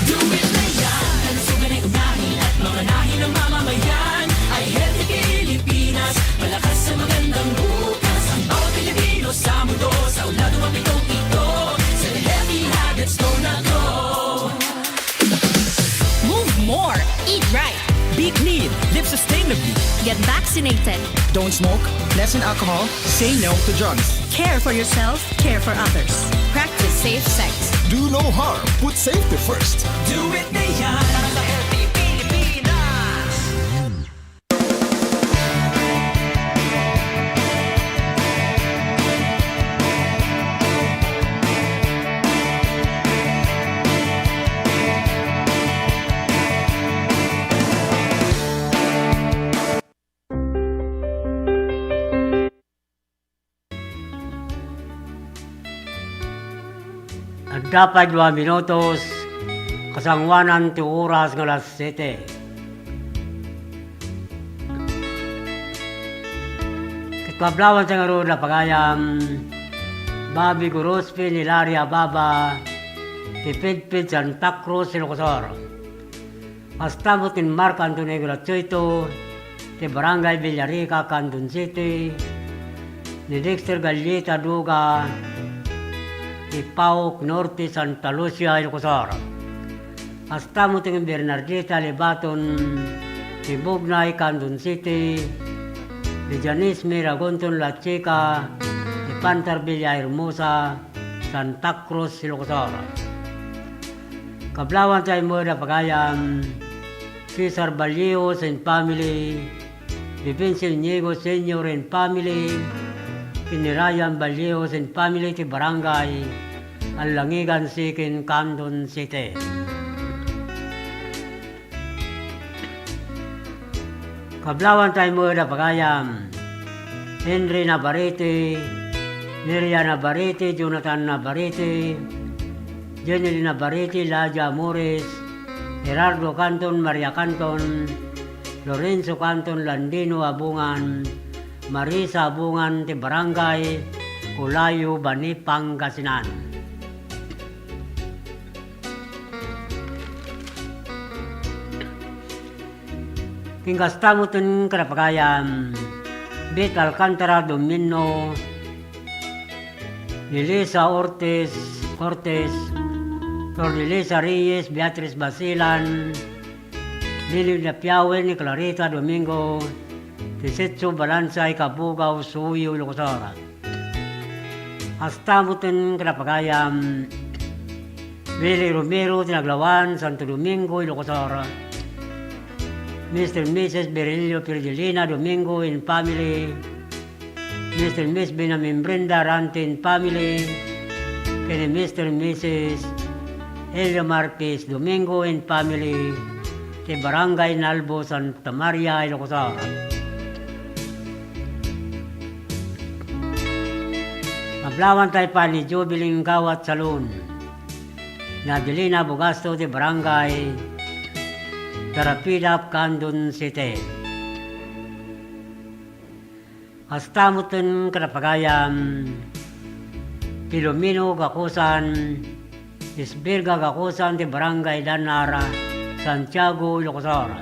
Do it na yan. Kalusugan ay unahin at mga nahin ng mamamayan. Ay healthy Pilipinas, malakas sa magandang bukas. Ang bawat Pilipino sa mundo, sa ulado ang pitong ito. 7 healthy habits, go na go. Move more, eat right, Be clean, live sustainably. get vaccinated, Don't smoke, lessen alcohol, say no to drugs. care for yourself, care for others. Practice safe sex. Do no harm. Put safety first. Do it na yan para sa healthy Pilipinas. At dapat 2 minutos, kasangwanan ti oras ng alas 7. Kitpablawan sa ngaro na pagayam, Babi Gurospi, Nilaria Baba, ti Pidpid Santa Cruz, Ilocosor. Hasta tin Marc Antonio Gratuito, ti Barangay Villarica, Candon City, ni Dexter Gallita Duga, ti Pauk Norte, Santa Lucia, Ilocosor. Hasta mo tingin Bernardita, Libaton, ti Bugnay, Candon City, ti Janice Miragonton, La Chica, ti Pantar Villa Hermosa, Santa Cruz, Ilocosor. Kablawan tayo mo na pagayam, Cesar Ballios and family, ti Vincent Niego Senior and family, Kinirayan Ballios and family, ti Barangay Alangigan Sikin, Candon City. Kablawan tayo mo na pagayam, Henry Navarrete, Miriam Navarrete, Jonathan Navarrete, Jenny Navarrete, Laja Morris, Gerardo Canton, Maria Canton, Lorenzo Canton, Landino Abungan, Marisa Abungan, ti Barangay Kulayo, Bani, Pangasinan. Kingastamutin kada pagayam, Bet Alcantara Domino, ni Lisa Cortez, Tornelisa Reyes, Beatriz Basilan, Lili Napiawen, ni Clarita Domingo, Tisetso Balansay, Kabugaw, Suyo, Ilocosora. Astamutin Kalapagayam, Billy Romero, Tinaglawan, Santo Domingo, Ilocosora. Mr. and Mrs. Berilio Pergelina Domingo in family, Mr. and Miss Benjamin Brenda Rante in family, and Mr. and Mrs. Elio Marquez Domingo in family, kay Barangay Nalbo, Santa Maria, Ilocosara. Mablawan tayo pa ni Jubiling Gawat Salon, Nadelina Bugasto de Barangay, Tarapilap, Candon City. Astamutin Kalapagayam, Pilomino Gakusan, Isbirga Gakusan de Barangay Danara, Santiago, Ilocosara.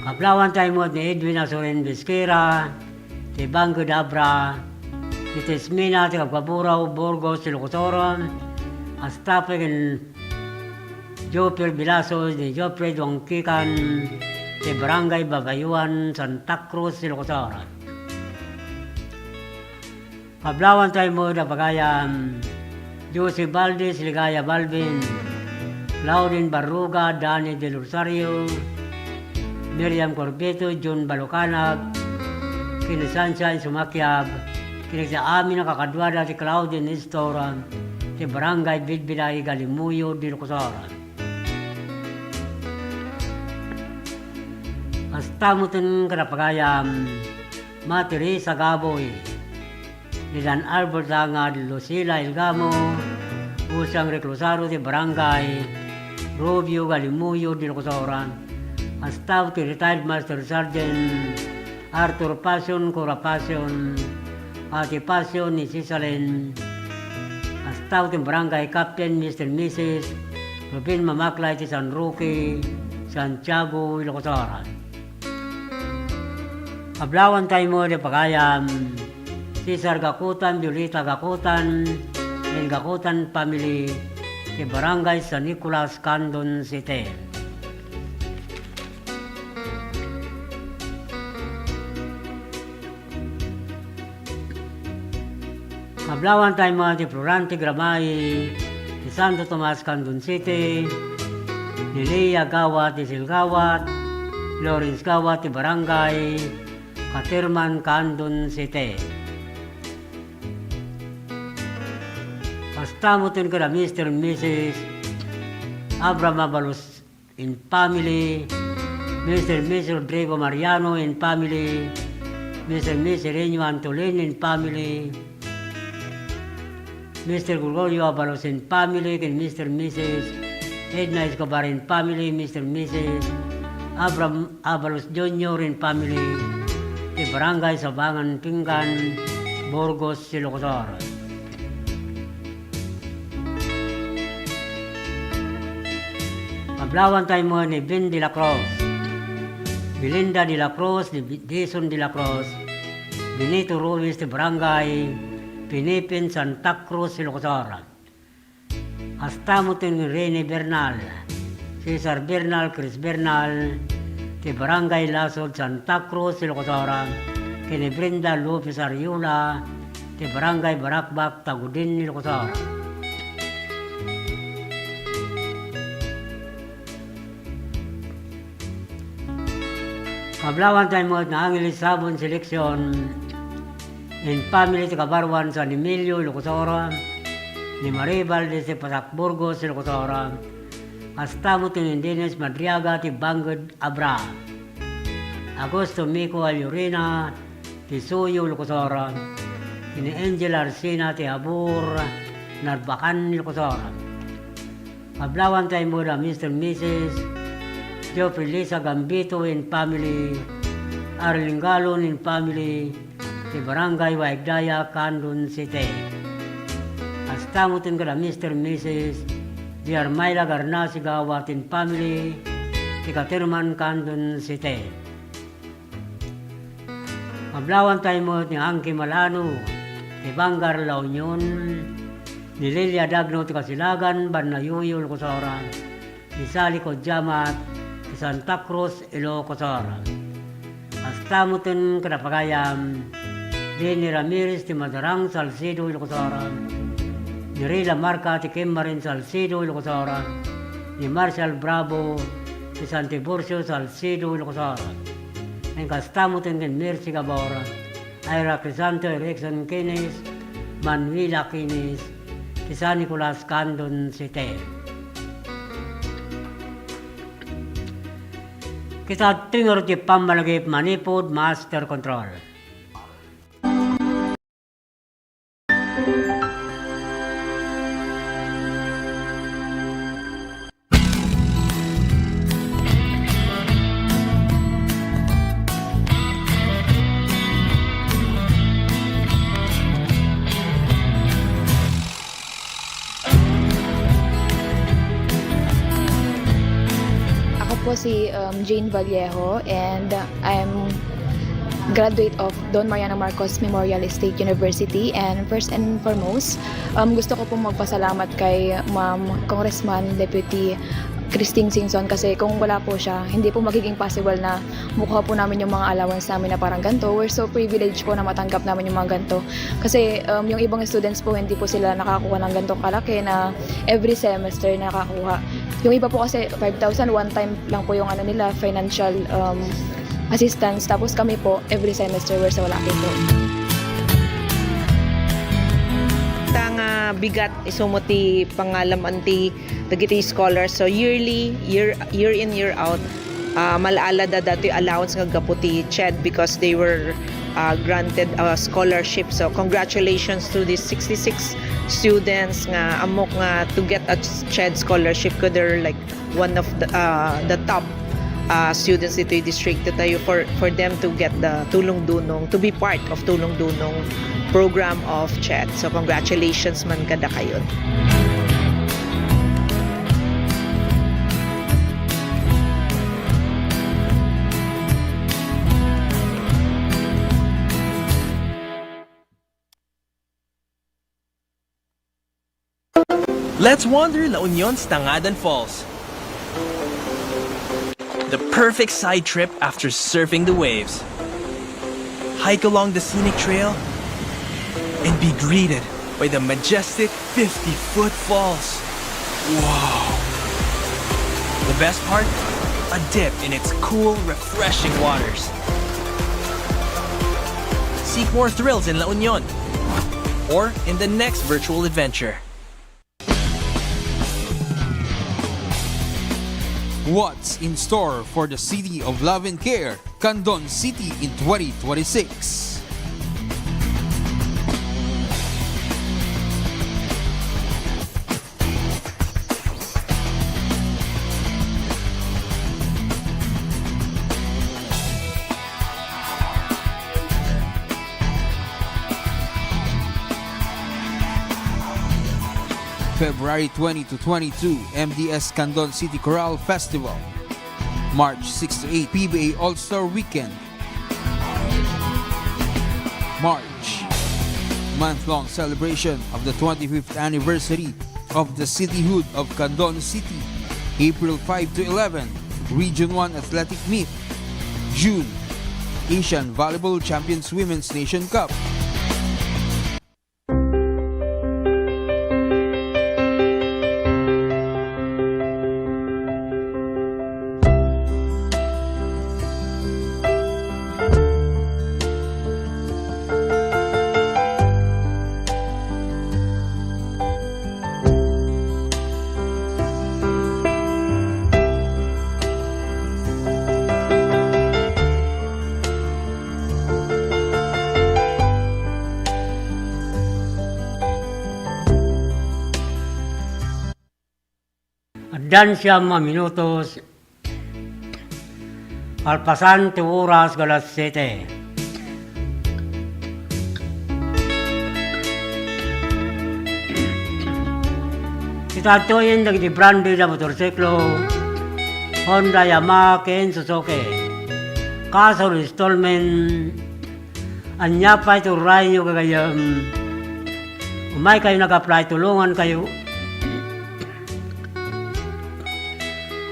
Kaplawan tayo mo ni Edwin Asorin Bisquera, de Banco Dabra, Itismina, ti Kagpaburaw, Burgos, Ilocosora, Astape, Jopel Bilaso, ni Jopre Dongkikan, ti Barangay Babayuan, Santa Cruz, Ilocosora. Kablawan tayo mo na pagayam, Jose Valdez, Ligaya Balvin, Laudin Barruga, Dani Del Rosario, Miriam Corbeto, John Balucanag, Kinisansa, Sumakyab, kini sa amin nakakadwada si Claudia Nestora, si Barangay Bidbiday, Galimuyo, Ilocosara. Astamutin Kalapagayam, Teresa Gaboy, Nilan Albert Langad, Lucila Ilgamo, Usang Reclusaro si Barangay, Rubio, Galimuyo, Ilocosara. Astamutin Retired Master Sergeant, Arthur Passion, Cora Passion, Ate Passion ni Sisalin, Astamutin Barangay Captain, Mr. and Mrs. Rubin Mamaklay si San Roque, Santiago, Ilocosara. Ablawan tayo mo na pagayam, Cesar Gakutan, Violeta Gakutan, and Gakutan family, si Barangay San Nicolas, Candon City. Kablawan tayo mga ti Florante Gramay, ti Santo Tomas, Candon City, ni Lea Gawat, ti Silgawat, Lawrence Gawat, ti Barangay, Katirman, Candon City. Astamutin ko na Mr. and Mrs. Abraham Abalos in family, Mr. and Mrs. Rodrigo Mariano in family, Mr. and Mrs. Reño Antolin in family, Mr. Gregorio Abalos in family, and Mr. and Mrs. Edna Escobar in family, Mr. and Mrs. Abraham Abalos Jr. in family, di Barangay Sabangan, Pinggan, Burgos, Ilocosara. Pablawan tayo mo ni Ben de la Cruz, Belinda de la Cruz, Jason de la Cruz, Benito Ruiz de Barangay, Pinipin, Santa Cruz, Ilocosara. Astamutin Rene Bernal, Cesar Bernal, Chris Bernal, de Barangay Lasod, Santa Cruz, Ilocosara, kini Brenda Lopez Ariola, de Barangay Barakbak, Tagudin, Ilocosara. Kablawan tayo mo na Angeles Sabon Seleksyon, in family ti Kabarwan, San Emilio, Ilocosara, ni Maribal de Pasak Burgos, Ilocosara, Astamutin Indines Madriaga, ti Bangod Abra, Agosto Mico Alurina, ti Suyo, Ilocosara, ni Angel Arsina, ti Abur, Narbacan, Ilocosara. Kablawan tayo mo na Mr. and Mrs. Geoffrey Lisa Gambito in family, Arling Galon in family, di Barangay Waigdaya, Candon City. Astamutin ko na Mr. and Mrs. Di Armayla Garnasi Gawat in family, di Katirman, Candon City. Mablawan tayo mo ni Angki Malano, ni Bangar La Union, ni Lilia Dagno ti Kasilagan, Banayuyol Kosora, ni Sali Kodjamat, ni Santa Cruz, Ilo Kosora. Hasta mo tin Kadapagayam, ni Ramirez ti Madarang, Salcedo, Ilo Kosora, ni Rila Marca ti Kimarin, Salcedo, Ilo Kosora, ni Marshall Bravo, ti Santiburcio, Salcedo, Ilo Kosora. En Castamutin en Mercy Gabora, Ira Crisanto, Erickson Kines, Manuela Kines, ti San Nicolas Candon City. Kita tingor ti Pambalagip Manipod Master Control. Po si Jane Vallejo and I'm graduate of Don Mariano Marcos Memorial State University, and first and foremost gusto ko pong magpasalamat kay Ma'am Congressman Deputy Christine Singson, kasi kung wala po siya, hindi po magiging possible na mukha po namin yung mga allowance namin na parang ganito. We're so privileged po na matanggap namin yung mga ganito. Kasi yung ibang students po, hindi po sila nakakuha ng ganitong kalaki na every semester nakakuha. Yung iba po kasi 5,000 one time lang po yung nila, financial assistance. Tapos kami po, every semester we're so lucky po. Bigat isumuti pangalam anti dagiti scholars, so yearly year in year out malaala da dati allowance nga gaputi CHED because they were granted a scholarship. So congratulations to these 66 students nga amok nga to get a CHED scholarship, ko they're like one of the top students dito yung district tayo for them to get the Tulong Dunong, to be part of Tulong Dunong program of CHED. So congratulations man kada kayo. Let's wander La Union's Tangadan Falls. The perfect side trip after surfing the waves. Hike along the scenic trail and be greeted by the majestic 50-foot falls. Wow! The best part? A dip in its cool, refreshing waters. Seek more thrills in La Union or in the next virtual adventure. What's in store for the City of Love and Care, Candon City in 2026? February 20 to 22, MDS Candon City Chorale Festival. March 6 to 8, PBA All-Star Weekend. March, month-long celebration of the 25th anniversary of the cityhood of Candon City. April 5 to 11, Region 1 Athletic Meet. June, Asian Volleyball Champions Women's Nation Cup. Dan siyam mga minutos al pasante oras de las 7. Itatuyin ng brandi na motorsiklo Honda, Yamaha, Ken, Suzuki. Kaso installment Anya pa ito rayo kagaya umay kayo nag-apply, tulungan kayo.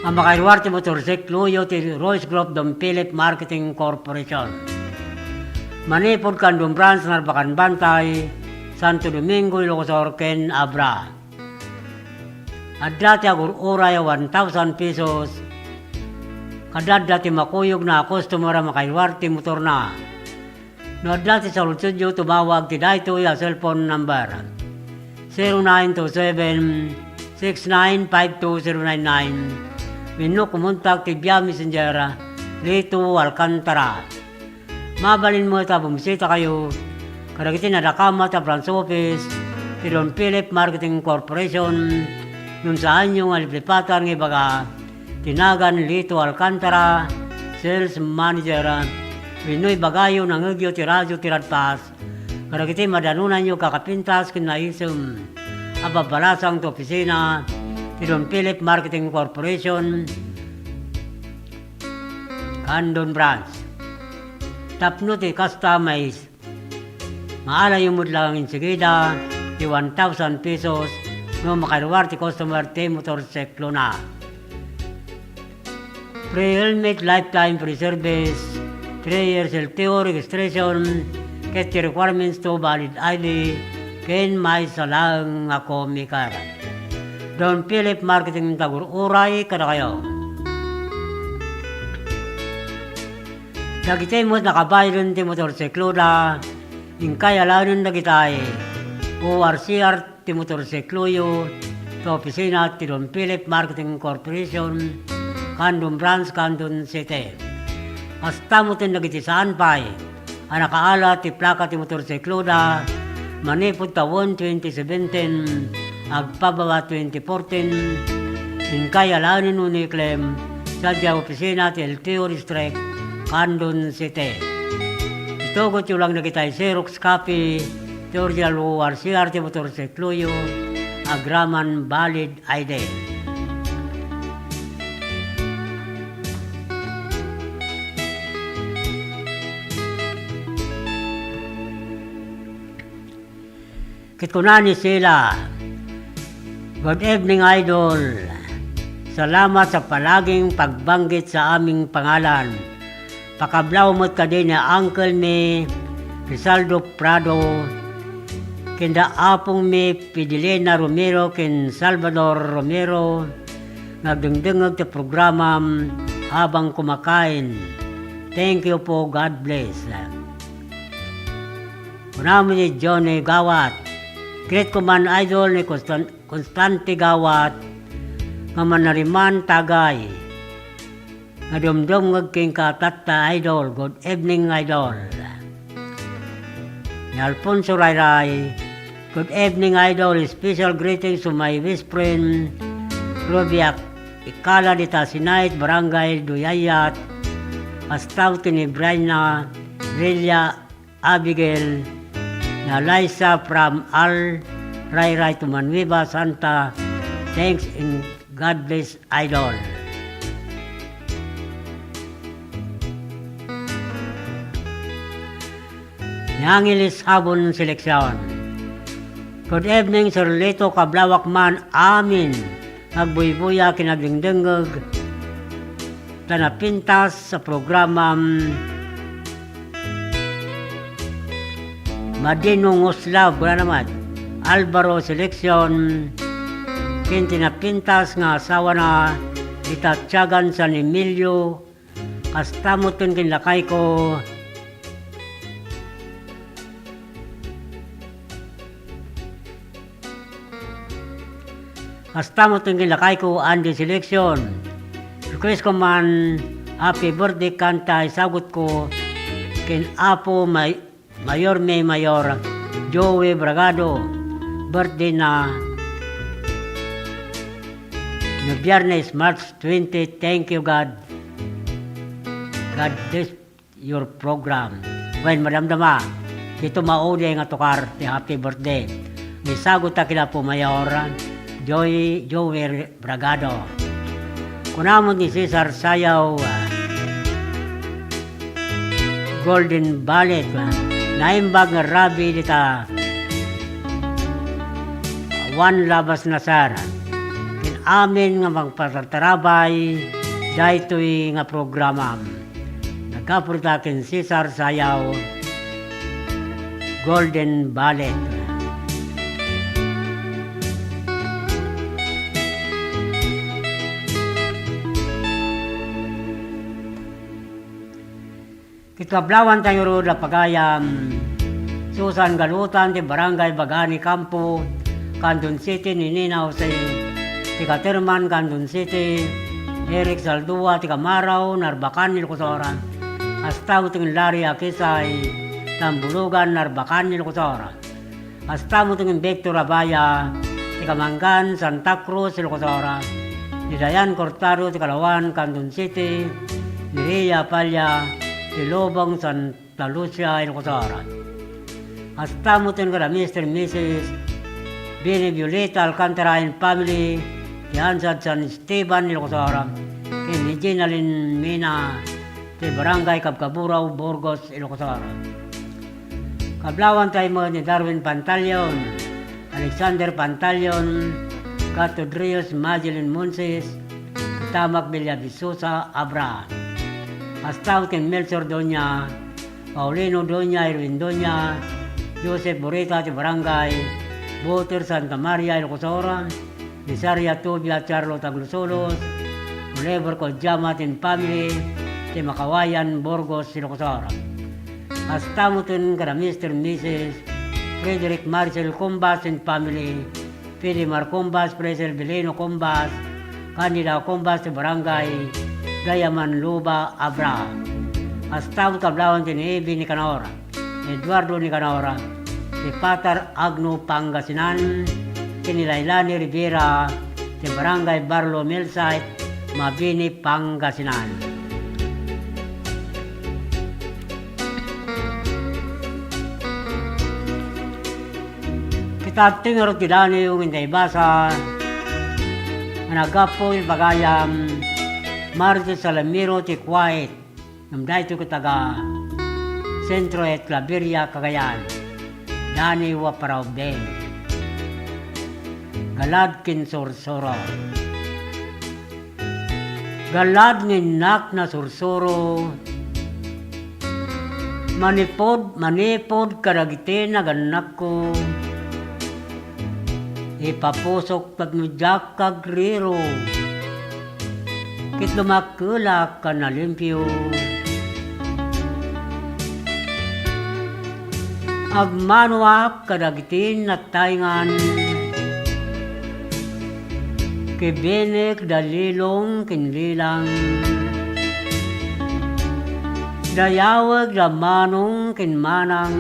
Ang makairwarte motorsiklo yo ti Royce Group Dom Philip Marketing Corporation. Manipod kan Dom Branch Narbacan Bantay, Santo Domingo, Ilocos Ken Abra. At dati agur oray 1,000 pesos. Kadad dati makuyog na customer ang makairwarte motor na. No dati sa Lutsudio tumawag ti dayto ya cellphone number 0927-6952-099. Minu kumontak ti Via Messenger Lito Alcantara. Mabalin mo ita bumisita kayo. Kadagiti nadakama ta branch office ti Don Philip Marketing Corporation. Nung saan yung aliplipatan ng ibaga tinagan Lito Alcantara Sales Manager. Pinoy bagayo ng agyo ti radyo ti radpas. Kadagiti madanunan nyo kakapintas kinaisum. Ababalasang ti opisina ti Don Philip Marketing Corporation Candon Branch. Tapno ti customize. Maala yung mudlang insigida ti 1,000 pesos no makaruwar ti customer ti motorsiklo na. Pre-helmet lifetime free service. 3 years LTO registration, ket requirements to valid ID, ken may salang ako mikar. Don Philip Marketing Tagur Uray, kada kayo. Dagitay mo nakabayron ti motorsiklo na, ingkay alanon na kitay, ORCR ti motorsiklo yo, to opisina ti Don Philip Marketing Corporation, Candon Branch, Candon City. Hasta mo tin nagitisaan pa'y, ang nakaala ti plaka ti motorsiklo na, manipod tawon 2017, agpababa 2014, ingkay alanin mo ni Clem, sadya opisina ti LTO District, Candon City. Ito ko lang nakitay Xerox copy, ti original ORCR ti motorsiklo yo, agraman valid ID. Kitkunani sila. Good evening, Idol. Salamat sa palaging pagbanggit sa aming pangalan. Pakablaw mo't ka din na uncle ni Rizaldo Prado, kinda apong mi Pidilena Romero, kin Salvador Romero, nagdengdengag sa programa habang kumakain. Thank you po, God bless. Kunami ni Johnny Gawat, Great Command Idol ni Constante Gawat, nga manariman tagay, nga dumdum ngagking katata Idol. Good evening, Idol. Ni Alfonso Rayray, good evening, Idol. Special greetings to my best friend, Robiak Ikala di Tasinait, Barangay Duyayat, Astauti ni Brianna, Relia Abigail, na Liza from Al Rayray to Manueva Santa. Thanks and God bless, Idol. Nangilis Habon Seleksyon. Good evening, Sir Lito Kablawak man, amin. Nagbuybuya kinagdingdengag. Tanapintas sa programa Madinong Uslav, wala naman. Alvaro Seleksyon, kintinapintas nga asawa na itatsagan sa Emilio, kastamotin kinlakay ko, kastamotin kinlakay ko, Andy Seleksyon. Request ko man, happy birthday kanta, isagot ko, kin Apo Mayor May Mayor Joey Bragado, birthday na Biyernes, March 20. Thank you, God. God bless your program. When madamdama, dito maudi nga tukar ti happy birthday. Misagot ta kila po Mayor Joey Bragado. Kunamon ni Cesar Sayaw, Golden Ballet, naimbag nga rabi dita wan labas na sara. Amin nga magpatarabay daytoy nga programa. Nagkapurta kin Cesar Sayaw Golden Ballet. Kitablawan tayo roda pagayam Susan Galutan di Barangay Bagani Campo, Candon City, Nininaw sa Tikaterman, Candon City, Eric Saldua, Tikamaraw, Narbacan, Nilkusora, Astaw tingin Lari Akisay, Tambulugan, Narbacan, Nilkusora, Astaw tingin Victor Abaya, Tikamangan, Santa Cruz, Nilkusora, Nidayan Cortado, Tikalawan, Candon City, Niria Palya, Ilobong, Santa Lucia, Ilocosara. Hasta mo tin kada Mr. and Mrs. Bini Violeta Alcantara and family, Yansad San Esteban, Ilocosara, kay Ginalin Mina, kay Barangay Kabkaburaw, Burgos, Ilocosara. Kablawan tayo mo ni Darwin Pantalion, Alexander Pantalion, Cato Drios, Madeline Monses, Tamak Villabisusa, Abra. Hasta kay Melchor Doña, Paulino Doña, Irwin Doña, Joseph Borita de Barangay, Boter Santa Maria, Ilocosora, Lisaria Tubia, Charlo Taglusolos, Oliver Kodjamat and family, de Makawayan, Burgos, Ilocosora. Hasta mutin kada Mr. and Mrs. Frederick Marcel Combas and family, Filimar Combas, Presel Beleno Combas, Candida Combas de Barangay, Gayaman Luba, Abra. Hasta tablawan din Ebi ni Canora, Eduardo ni Canora, si Patar Agno Pangasinan, Kinilailani Rivera, si Barangay Barlo Milsite, Mabini Pangasinan. Kita tingaro tidani yung hindi basa, nagapo yung bagayam, Marjo Salamiro ti Quiet, namday ito kataga Sentro et Claveria, Cagayan, Dani Waparaw Ben, Galad kin Sorsoro, Galad nginak na Sorsoro, manipod karagitin na ganak ko, ipapusok pagmudyak kagriro, kit lumakulak ka na limpyo. Agmanuak kadagitin na taingan, kibinik dalilong kinlilang, dayawag lamanong kinmanang,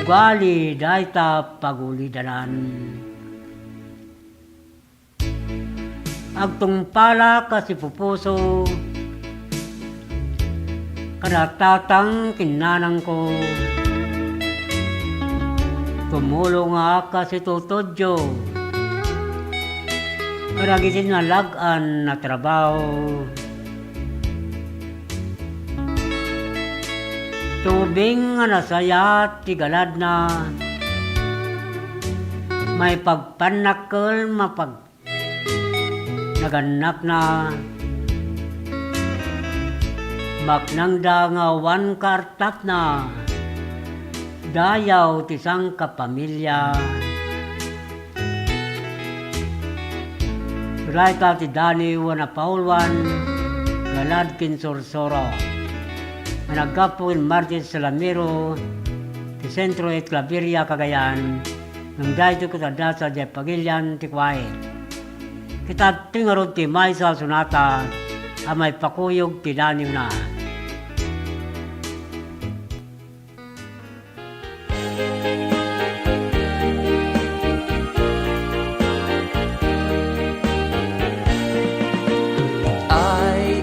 ugali dayta pagulidanan. Agtungpala kasi pupuso, karatatang kinanang ko, tumulong nga kasi tutudyo, karagitin na lagan na trabaho, tubing nga nasaya tigalad na, may pagpanakal naganak na, maknangda nga wan kartat na, dayaw tisang kapamilya. Sulay ka ti Dani wana Paulwan, Galad kin Sorsoro, managapuin Martis Salamiro, ti Sentro et Claveria, Cagayan, nang dahito kita sa di Pagilian, ti Quiet. Kita tingarod ti Maisa Sunata, amay pakuyog ti Dani na.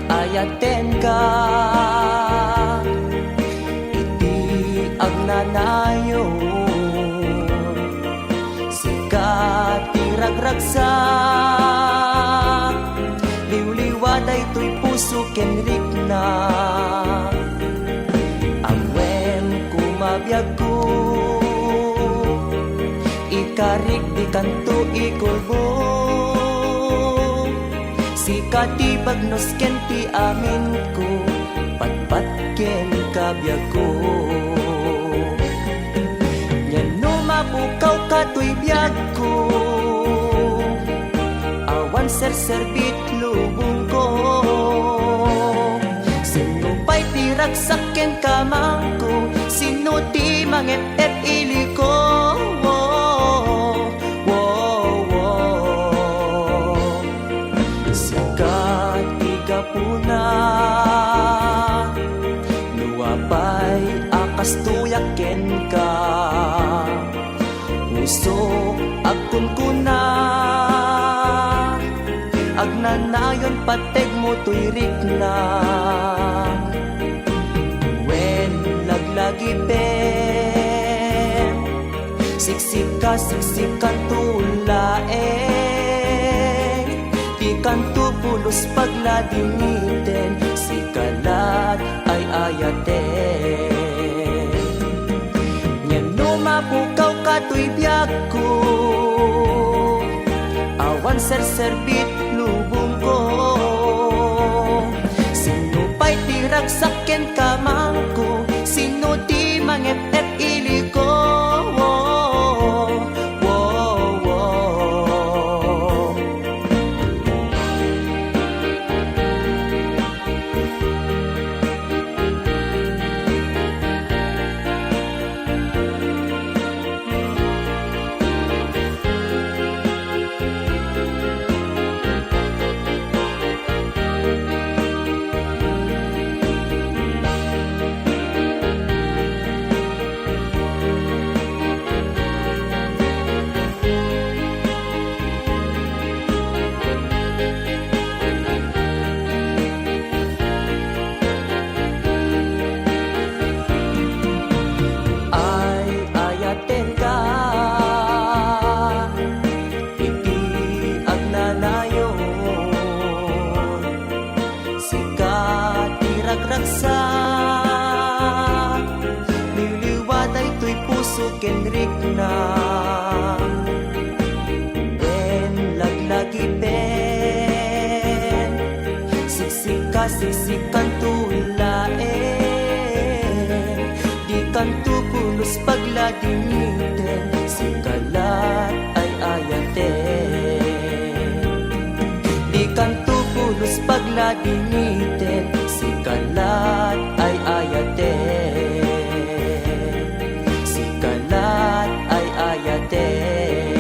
Ayaten ka, iti agnanayo, sikat iragragsak, liwliwa daytoy puso kenrik na, kabiyag ko. Ikarik di kanto ikulbo, si katibagnos ken ti amin ko, patpat ken kabiyag ko. Nyan mapukaw kato'y biyag ko, awan serserbit lubong ko. Sino pa'y tiragsak ken kamang ko, sino ti manget et ili ko. Sikat igapuna, nuwapay akas tuyak ken ka. Puso akon kuna, agnanayon pateg mo tuyrik na. When laglagi pen, siksikan tulaeng, di kanto pulos pagladingiten, si kalat ay ayaten. Nyano mapukaw kato'y biyag ko, awan serserbit lubong ko. Sino pa'y tiragsak ken kamang ko, sino di manget et ili ko. Ragsak, liliwatay to'y puso kenrik na. Ben laglagi ben, siksikan tulaeng, di kanto pulos pagladingiten, si kalat ay ayaten. Di kanto pulos pagladingiten, si kalat ay ayaten. Si kalat ay ayaten.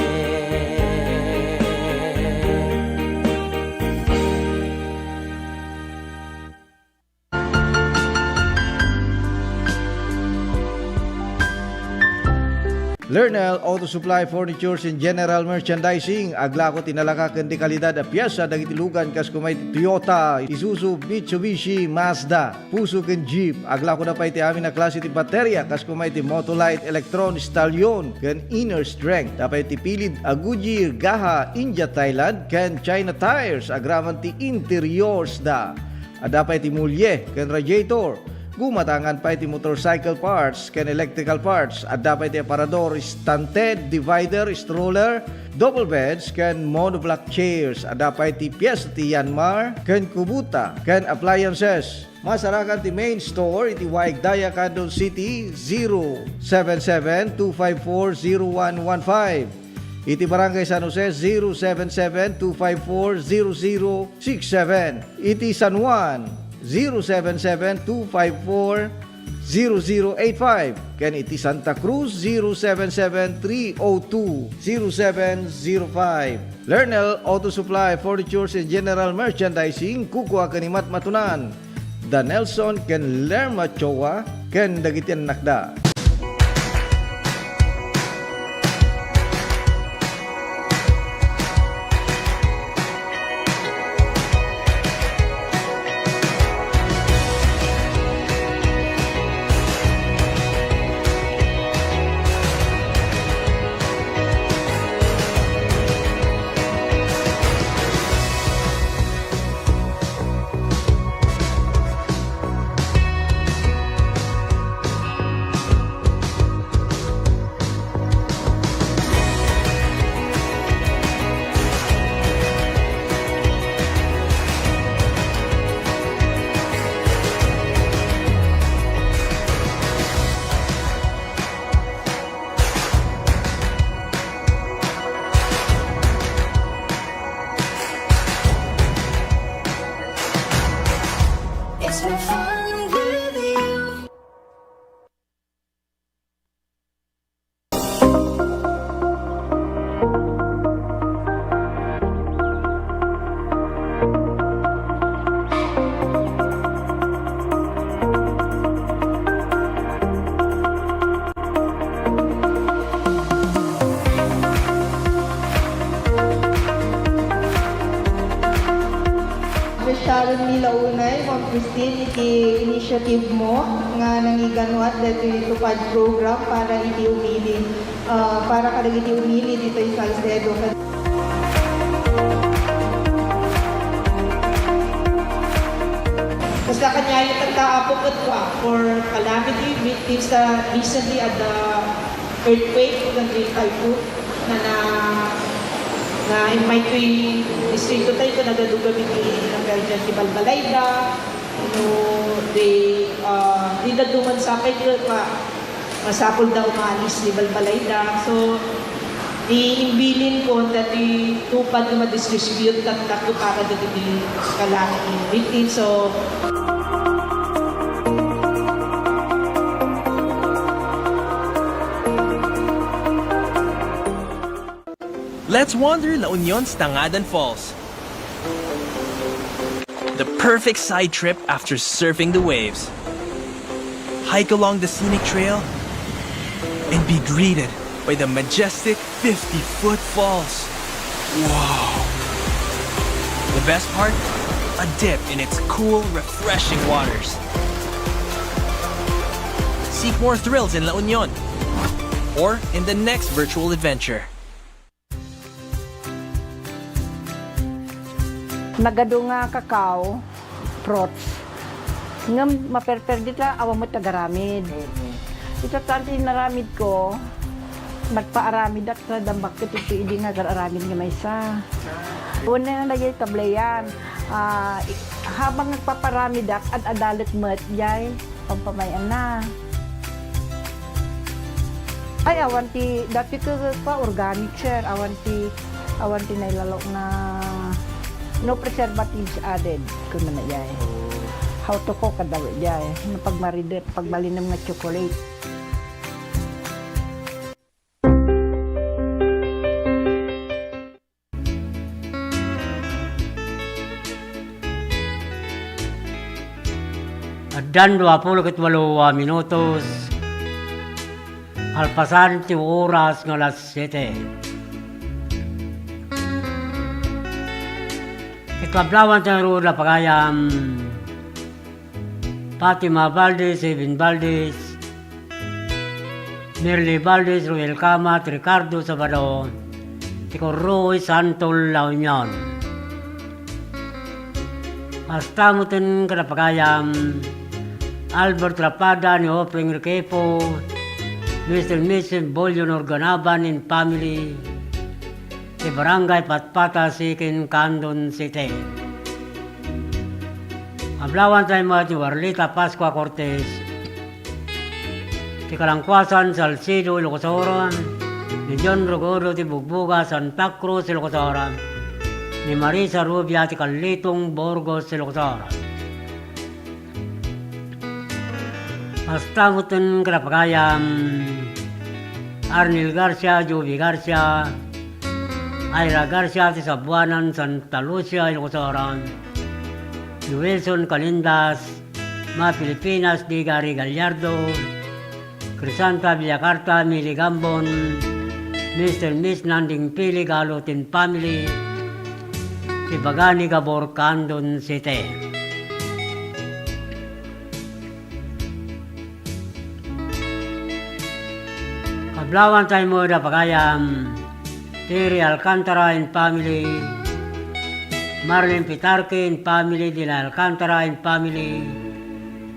Lernel Auto Supply Furnitures and General Merchandising. Agla ko tinalaka kendi kalidad a piyesa dagiti lugan kas kumay Toyota, Isuzu, Mitsubishi, Mazda, puso ken Jeep. Agla ko na pa iti amin na klase ti baterya kas kumay ti Motolite, Electron, Stallion ken Inner Strength. Tapay ti pilid a Goodyear, Gaha, India, Thailand ken China Tires. Agraman ti interiors da. Adapay ti mulye ken radiator. Gumatangan pa iti motorcycle parts ken electrical parts. At dapat iti aparador, stunted, divider, stroller, double beds ken monoblock chairs. At dapat iti piyesa ti Yanmar ken Kubota ken appliances. Masarakan ti main store iti Waigdaya, Quezon City 077-254-0115. Iti Barangay San Jose 077-254-0067. Iti San Juan 077-254-0085. Ken iti Santa Cruz 077-302-0705. Lernel Auto Supply Furnitures and General Merchandising. Kukuha kanimat matunan Da Nelson ken Lerma Chowa ken dagitian nakda. Christine, iti initiative mo nga nangiganuat dito ito pad program para iti umili, para kada iti umili dito yung Salcedo. Basta kanya yung tagtaapok for calamity victims recently at the earthquake ng Great Typhoon na invite ko yung distrito tayo ito nagaduga ng Belgian si Balbalayda they daduman sa akin masapol daw umalis ni Balbalayda so iimbilin ko na tupad na ma-distribute taktak ko para dito yung calamity victims so Let's wander La Union's Tangadan Falls. The perfect side trip after surfing the waves. Hike along the scenic trail and be greeted by the majestic 50-foot falls. Wow! The best part? A dip in its cool, refreshing waters. Seek more thrills in La Union or in the next virtual adventure. Nagado nga kakao, fruits. Ngam maperper dita awa mo tagaramid. Ito tanti naramid ko, magpaaramid at sa dambak ito hindi nga gararamid nga may isa. Una na lagay tablayan. Habang nagpaparamid at adalit mo at yay, pampamayan na. Ay, awanti, dati ko pa organic sir, awanti na ilalok na no preservatives added kuno na jay. How to cook kadaw jay. No pagmarinate, pagbalinam nga chocolate. Dan 28 minutos. Alpasan ti oras ng alas 7. Ikablawan sa Ruda Pagayam Fatima Valdez, Evan Valdez, Merly Valdez, Ruel Camat, Ricardo Sabado, Tico Roy Santol La Union. Hasta mutin Kadapagayam Albert Rapada ni Opring Riquepo, Mr. and Mrs. Bolyon Organaban in family, di Barangay Patpata, Sikin, Candon City. Ablawan tayo mga ni Warlita Pascua Cortez, di Kalangkwasan, Salcido, Ilocosora, ni John Rogodo, di Bugbuga, Santa Cruz, Ilocosora, ni Marisa Rubia, di Kalitong, Burgos, Ilocosora. Hasta mutin Kadapagayam Arnil Garcia, Jovi Garcia, Ira Garcia, Sabuanan, Santa Lucia, Ilocosora, Wilson Calindas, Ma Pilipinas, Di Gary Gallardo, Crisanta Villacarta, Mili Gambon, Mr. and Miss Nanding Pili, Galutin Family, Tibagani Gabor, Candon City. Kablawan tayo mo na Pagayam, Terry Alcantara and family, Marlene Pitarque and family, Dina Alcantara and family,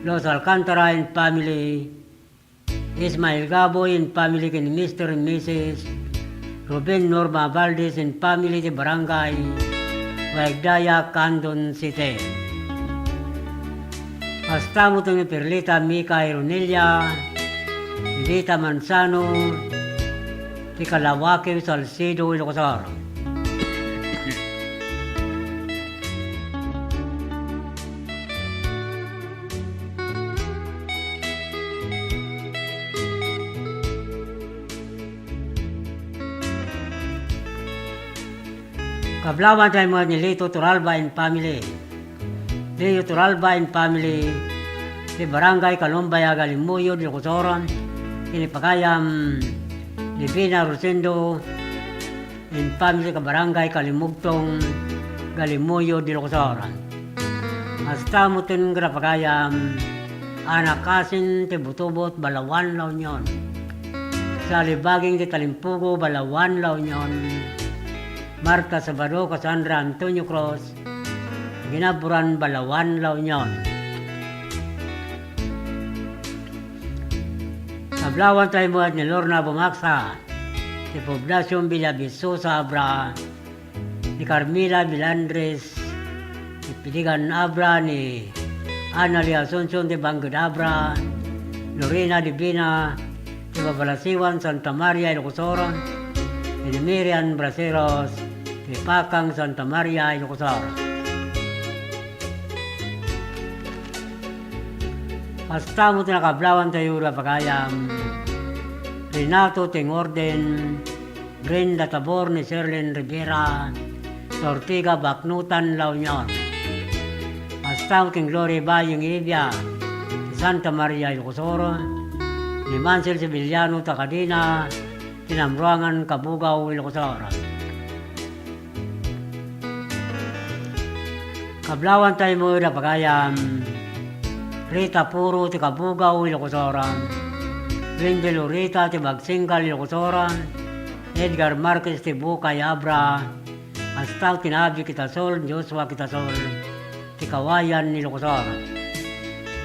Los Alcantara and family, Ismael Gaboy and family, and Mr. and Mrs. Ruben Norma Valdez and family, di Barangay Waigdaya, Candon City. Hasta mo itong Perlita Mika Ironelia, Lita Manzano, di Kalawake, Salcido, Ilocosora. Kablawan tayo mga ni Lito Turalba and family. Lito Turalba and family, di Barangay Kalumbaya, Galimuyo, Ilocosora, Pinipagayam, Divina Rosendo, in family ka Barangay Kalimugtong, Galimuyo, Ilocosora. Hasta mo tin grapagayam, anak kasin ti butubot balawan law nyon. Sa libaging ti talimpugo balawan law nyon. Marta Sabado Cassandra Antonio Cruz, ginaburan balawan law nyon. Sablawan tayo mo at ni Lorna Bumaksa, ti Poblacion Villaviso sa Abra, ni Carmila Vilandres, ni Piligan Abra, ni Anali Asuncion de Bangged Abra, Lorena Divina, ni Babalasiwan Santa Maria Ilocosoro, ni Miriam Braceros, ni Pakang Santa Maria Ilocosoro. Hasta mo tinakablawan tayo pagayam, Renato Tingorden, Brenda Tabor ni Sherlyn Rivera, Ortiga Baknutan La Union. Hasta mo ting Gloria Bayong Ibia, Santa Maria Ilocosoro, ni Mansel Sevillano Takadina, Tinamruangan Kabugaw Ilocosoro. Kablawan tayo mo pagayam, Rita Puro ti Kabugaw Ilocosoro, Wendel Urita ti Bagsingkal Ilocosoro, Edgar Marquez ti Bukay Abra, Astaw Tinabi Kitasol, Joshua Kitasol, ti Kawayan Ilocosoro.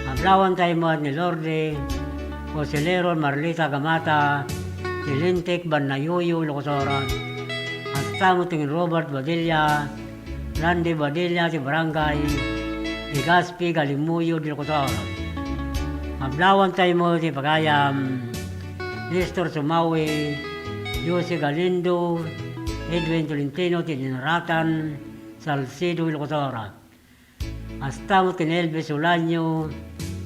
Kablawan tayo mo ni Lorde, Joselero Marlita Gamata, ti Lintik Banayuyo Ilocosoro, Astaw mo ting Robert Badilla, Randy Badilla ti Barangay, Igaspi Galimuyo di Ilocosoro. Mablawan tayo mo di pagayam, Nestor Sumawi, Jose Galindo, Edwin Tolentino ti Dinaratan, Salcedo Ilocosoro. Hasta mo tin Elvis Ulanyo,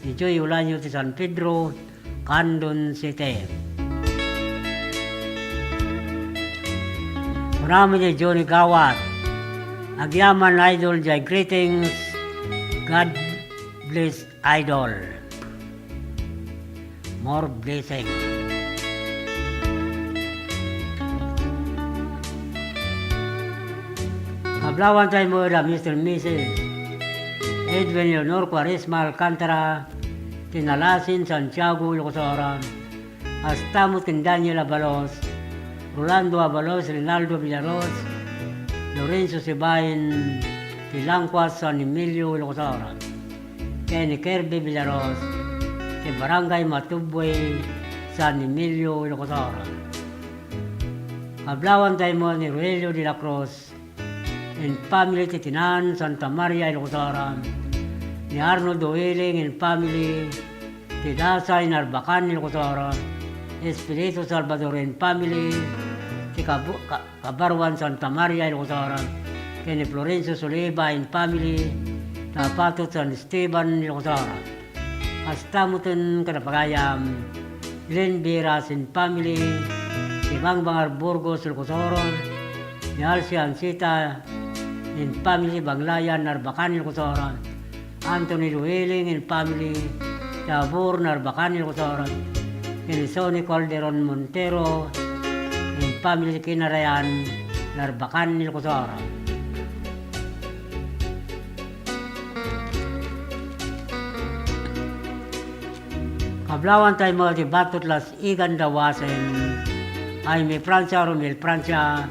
ni Joy Ulanyo ti San Pedro, Candon City. Marami ni Johnny Gawat, Agyaman Idol Jai greetings, God bless Idol. More blessing. Kablawan tayo mo na Mr. and Mrs. Edwin Leonor Quaresma Alcantara, Tinalasin Santiago Ilocosoro, hasta mo tin Daniel Abalos, Rolando Abalos, Rinaldo Villaros, Lorenzo Sibayin, Tilangquas San Emilio Ilocosoro, Kenny Kirby Villaros, ti Barangay Matubwe, San Emilio Ilocosoro. Kablawan tayo mo ni Rogelio de la Cruz, in family ti Tinan, Santa Maria Ilocosoro, ni Arnold Oeling in family, ti Dasay Narbacan Ilocosoro, Espiritu Salvador in family, ti Kabarwan Santa Maria Ilocosoro, ni Florencio Soliva in family, Tapatot San Esteban Ilocosoro. Hasta mo tin kanapagayam, Glenn Viras in family, ni Bangar Burgos Ilocosoro, ni Alcia Ansita in family, Banglayan Narbacan Ilocosoro, Anthony Lueling in family, Tabor Narbacan Ilocosoro, ni Sonny Calderon Montero in family, Kinarayan Narbacan Ilocosoro. Kablawan tayo mo di Batot Las Igan Dawasen, ay may Francia Romel Francia,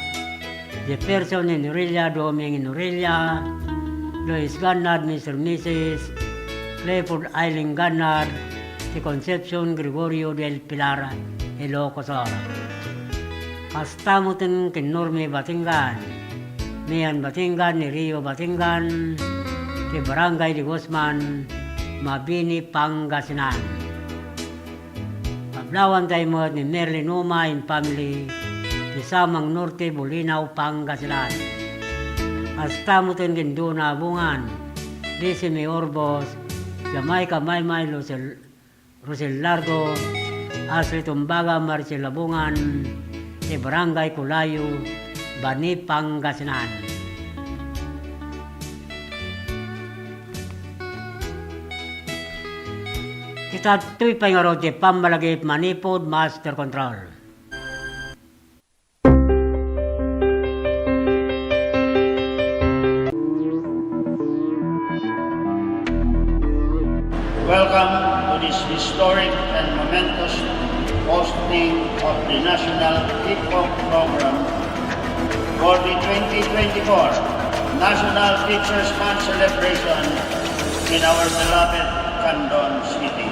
the person in Aurelia Doming in Aurelia, Lois Gannard, Mr. Mrs. Clifford Eileen Gannard, si Concepcion Gregorio del Pilar, Ilocosoro. Hasta mo tin kin Norme Batingan, Mian Batingan, ni Rio Batingan, si Barangay de Guzman, Mabini, Pangasinan. Kablawan tayo mo ni Merlin Uma in family, ti Samang Norte, Bulinaw, Pangasinan. Hasta mo tin Ginduna Bungan, Disime Orbos, Jamaica Maymay, Rosel Largo, Asri Tumbaga, Marcel Labungan, ti Barangay Kulayo, Bani, Pangasinan. Kita tuy pangaro ti Pamalagip Manipod Master Control. welcome to this historic and momentous hosting of the National Hip-Hop Program for the 2024 National Teachers Month celebration in our beloved Candon City.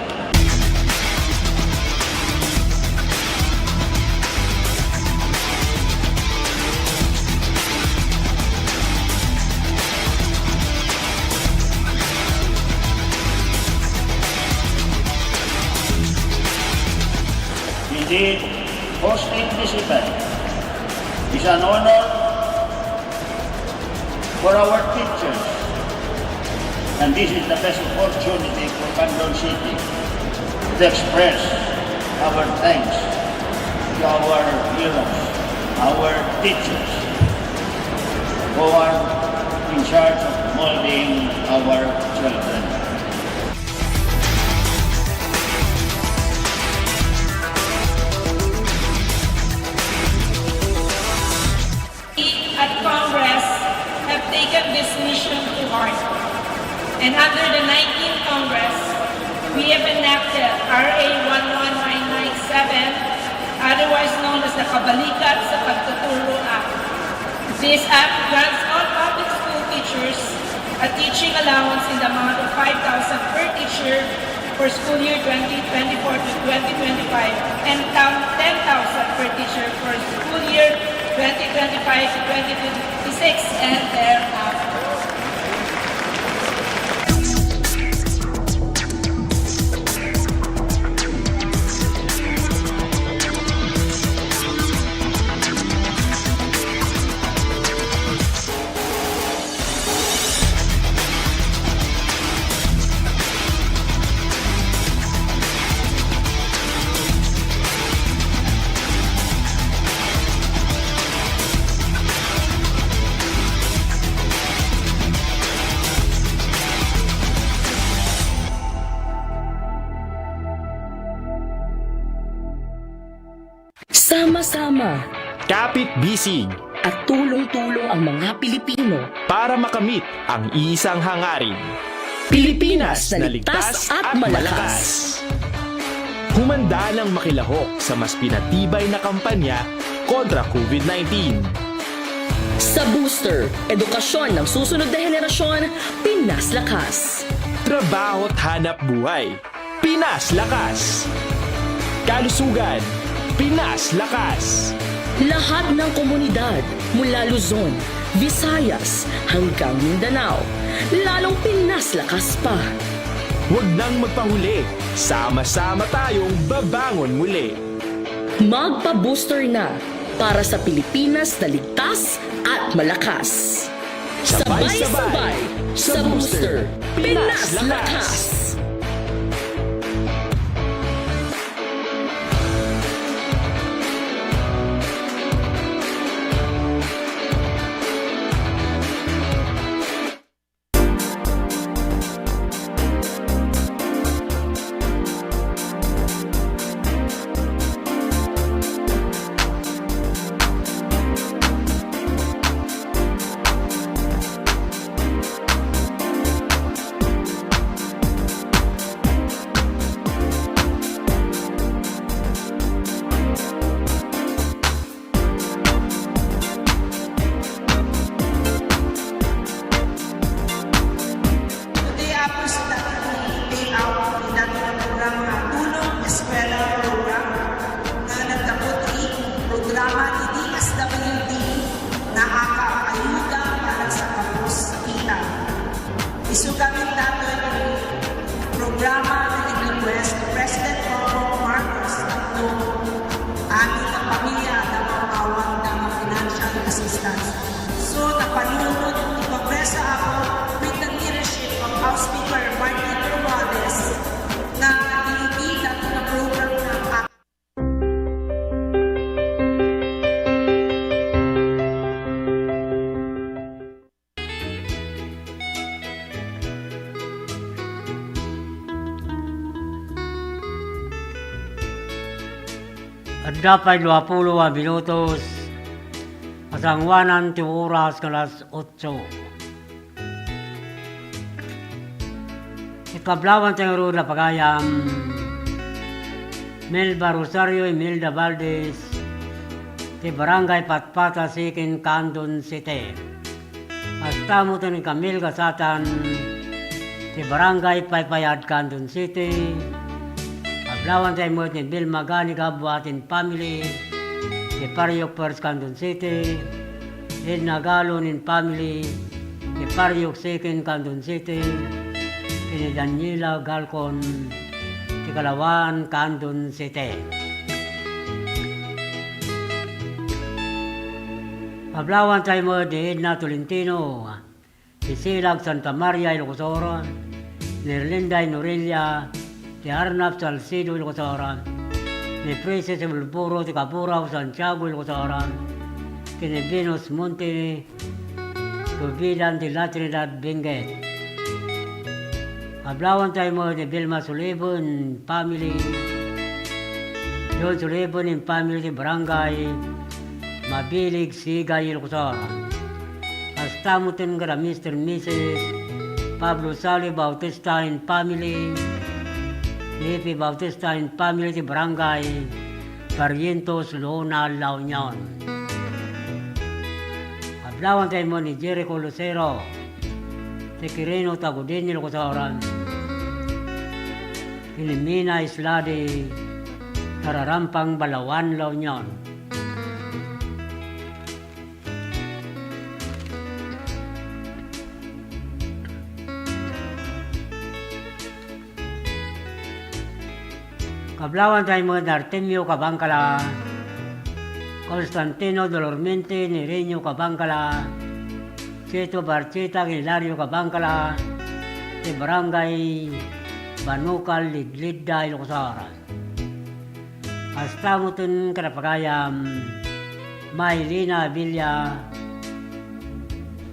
Indeed, hosting this event is an honor for our teachers, and this is the best opportunity for Candon City to express our thanks to our heroes, our teachers, who are in charge of molding our children. At Congress have taken this mission to heart. And under the 19th Congress, we have enacted RA 11997, otherwise known as the Kabalikat sa Pagtuturo Act. This act grants all public school teachers a teaching allowance in the amount of 5,000 per teacher for school year 2024 to 2025 and 10,000 per teacher for school year 2025 to 2026 and thereafter. Sama-sama kapit-bisig at tulong-tulong ang mga Pilipino para makamit ang isang hangarin. Pilipinas na ligtas at malakas. Humanda ng makilahok sa mas pinatibay na kampanya kontra COVID-19. Sa booster, edukasyon ng susunod na henerasyon, Pinas Lakas. Trabaho't hanap buhay, Pinas Lakas. Kalusugan, Pinas Lakas. Lahat ng komunidad mula Luzon, Visayas hanggang Mindanao, lalong Pinas Lakas pa. Huwag nang magpahuli, sama-sama tayong babangon muli. Magpa-booster na para sa Pilipinas na ligtas at malakas. Sabay-sabay sa booster, Pinas Lakas. Isugamin nato yung programa na nag-request President Bongbong Marcos at aming na pamilya na mawawang ng financial assistance. So, napanunod, ipapresa ako with the leadership of House Speaker Martin Romualdez na inibig nato na program ng At dapat 20 minutos pasangwanan 2 oras ke alas 8. Ikablawan tayo rula pagayam Melba Rosario Imelda Valdez ti Barangay Patpata Sikin Candon City. Hasta mo ni Camille Gasatan ti Barangay Paypayad Candon City. Kablawan tayo mo ni Bill Magani Kabuatin Family ti Pariok First Candon City. Edna Galon in Family ti Pariok Second Candon City. Ni Daniela Galcon ti Kalawan Candon City. Pablawan tayo mo di Edna Tolentino, ti Silag Santa Maria Ilocosora, ni Erlinda Norelia, ti Arnab Salcido Ilocosora, ni Princess Bulburo ti Capurao Santiago Ilocosora, ti ni Venus Monte, Tubidan ti La Trinidad Benguet. Pablawan tayo mo ni Vilma Sulibon Family, John Sulibon in Family ti Barangay Mabilig Sigay Ilocosora. Hasta mo tin ka Mr. and Mrs. Pablo Sali Bautista in Family, Epi Bautista in Family ti Barangay Barrientos Lona, La Union. Pablawan tayo mo ni Jericho Lucero ti Quirino Tagudin Ilocosora, Ilimina Isladi Nararampang Balawan, La Union. Kablawan tayo mga Artemio Cabangcala, Constantino Dolormente, Nireño Cabangcala, Cheto Barcheta, Hilario Cabangcala, ti Barangay Banukal, Lidlida, Ilocosara. Hasta mo tin Karapagayam, Maylina Villa,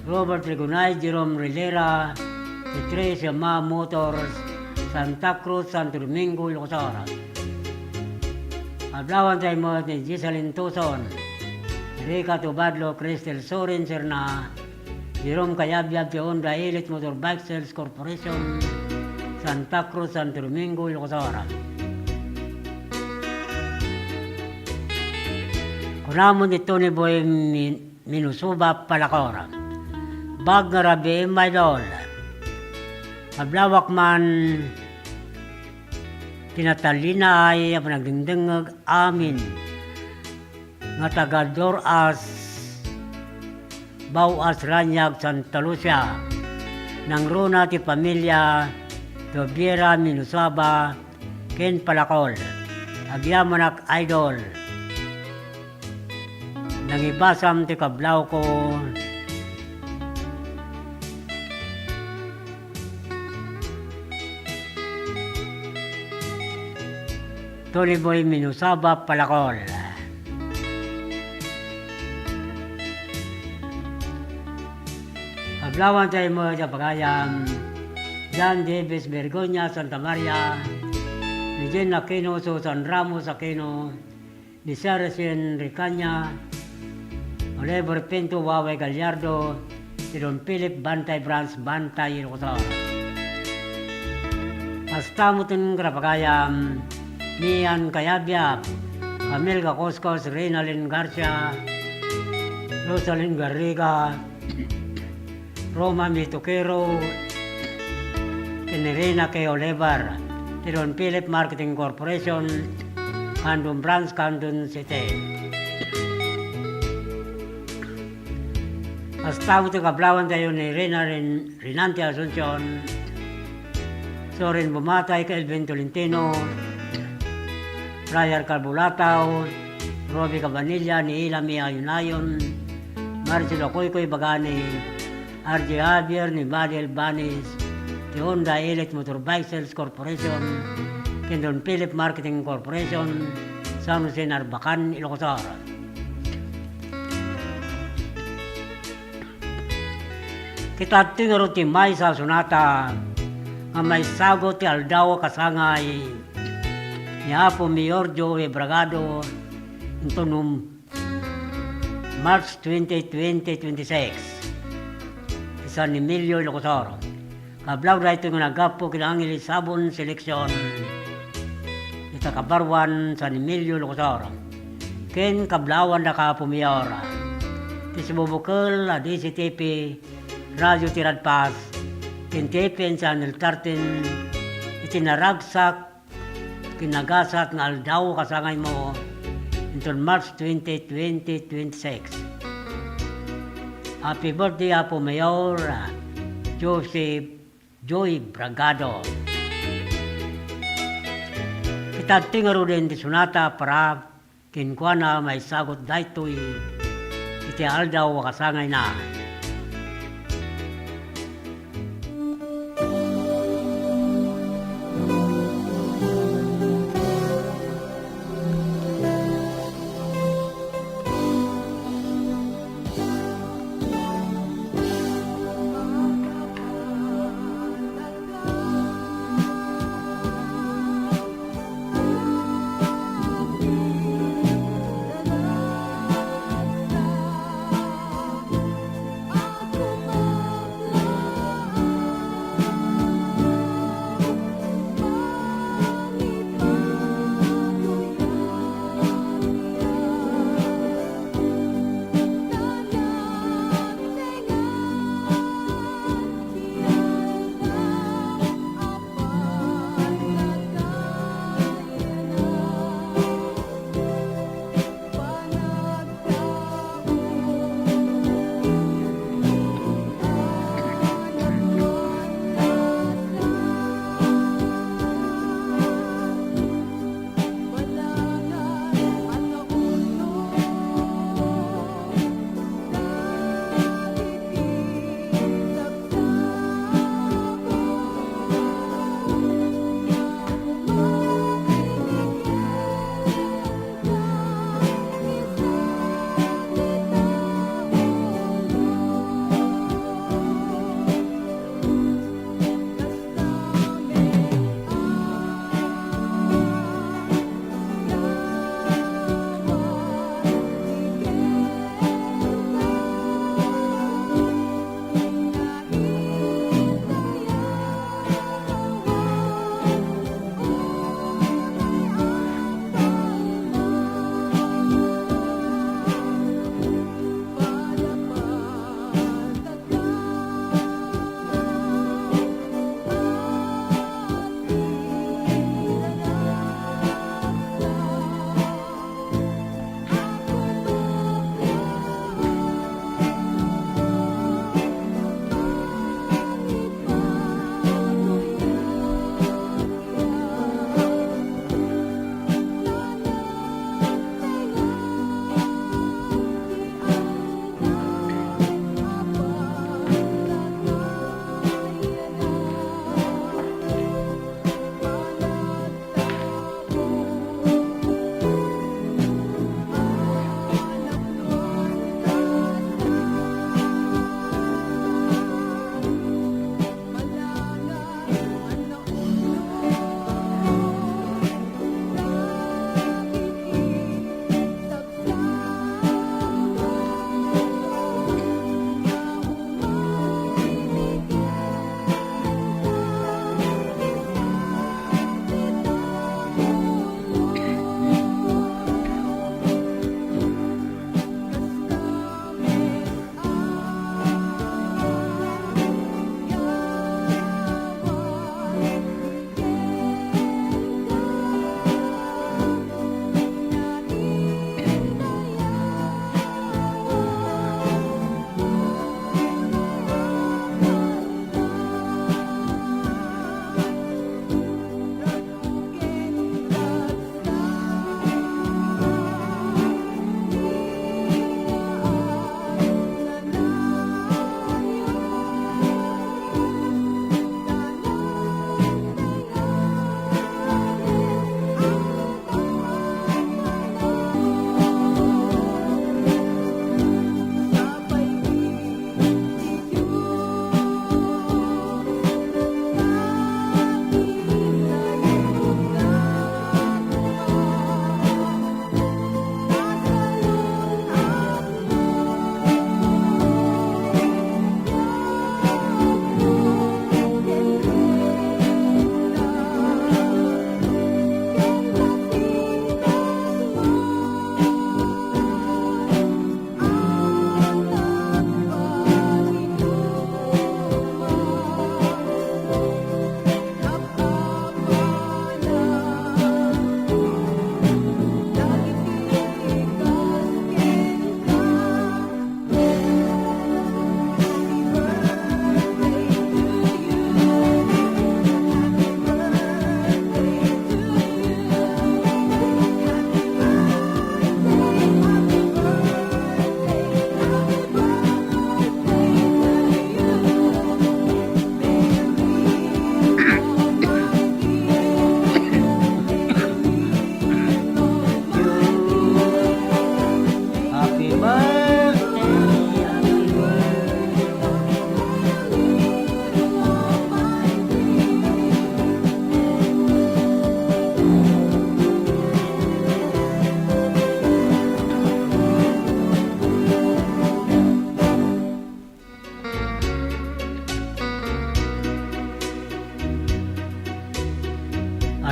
Robert Regunay, Jerome Rivera, ti Tres Ma Motors, Santa Cruz, Santo Domingo, Ilocosara. Ablawan tayo mo ni Giseline Tuson, Rica Tubadlo, Cristel Sorin, Serna, Jerome Cayabyab, Honda Elite Motorbike Sales Corporation, Santa Cruz, Santo Domingo, Ilocosara. Kunamon ni Tony Boy Minusuba, Palacora. Bag nga rabi, my doll. Ablawak man tinatalina ay panagdingdingag amin nga tagador as Bawas Ranyag Santa Lucia nang runa ti pamilya Tobiera Minusaba Ken Palacol agyamanak idol nang ibasam ti kablaw ko Tony Boy Minusaba, Palacol. Paglawan tayo mo sa pagayam, John Davis Bergonya, Santa Maria, ni Jen Aquino, Susan Ramos Aquino, ni Saracen Ricanya, Oliver Pinto, Waway Gallardo, si Don Philip Bantay Branch, Bantay Ilocosara. Hasta mo tin Karapagayam, Mian Cayabyab, Camilca Coscos, Reynalyn Garcia, Rosalind Garriga, Roma Mituquero, Tenerina K. Olivar, Don Philip Marketing Corporation, Candon Branch, Candon City. Hasta mo kablawan tayo ni Rinante Asuncion, Soren Bumatay, Kelvin Tolentino, Rayar Carbulataw, Robbie Cabanilla, ni Ilami Ayunayon, Marcelo Koykoy Bagani, RJ Javier, ni Mariel Banis, ti Honda Elite Motorbike Sales Corporation, Kendon Philip Marketing Corporation, San Jose Narbacan, Ilocosara. Kita tingaro ti may sa sunata, nga may sago ti Aldawa Kasangay, ni Apo Mayor Joey Bragado ito noong March 20, 2026 sa Emilio Ilocosoro. Kablaw na ito nga nagapo kinangili sabon seleksyon. Ita kabarwan San Emilio Locosor. Ken kablawan na ka pumiora. Tisibubukal a DCTP Radio Tiradpas. Ken TPN Channel 13 itinaragsak kinagasat ng aldaw kasangay mo until March 20, 2026. Happy birthday po Mayor Joseph Joy Bragado. Kita tingaro din di sunata para kinkwana may sagot daytoy iti aldaw kasangay na.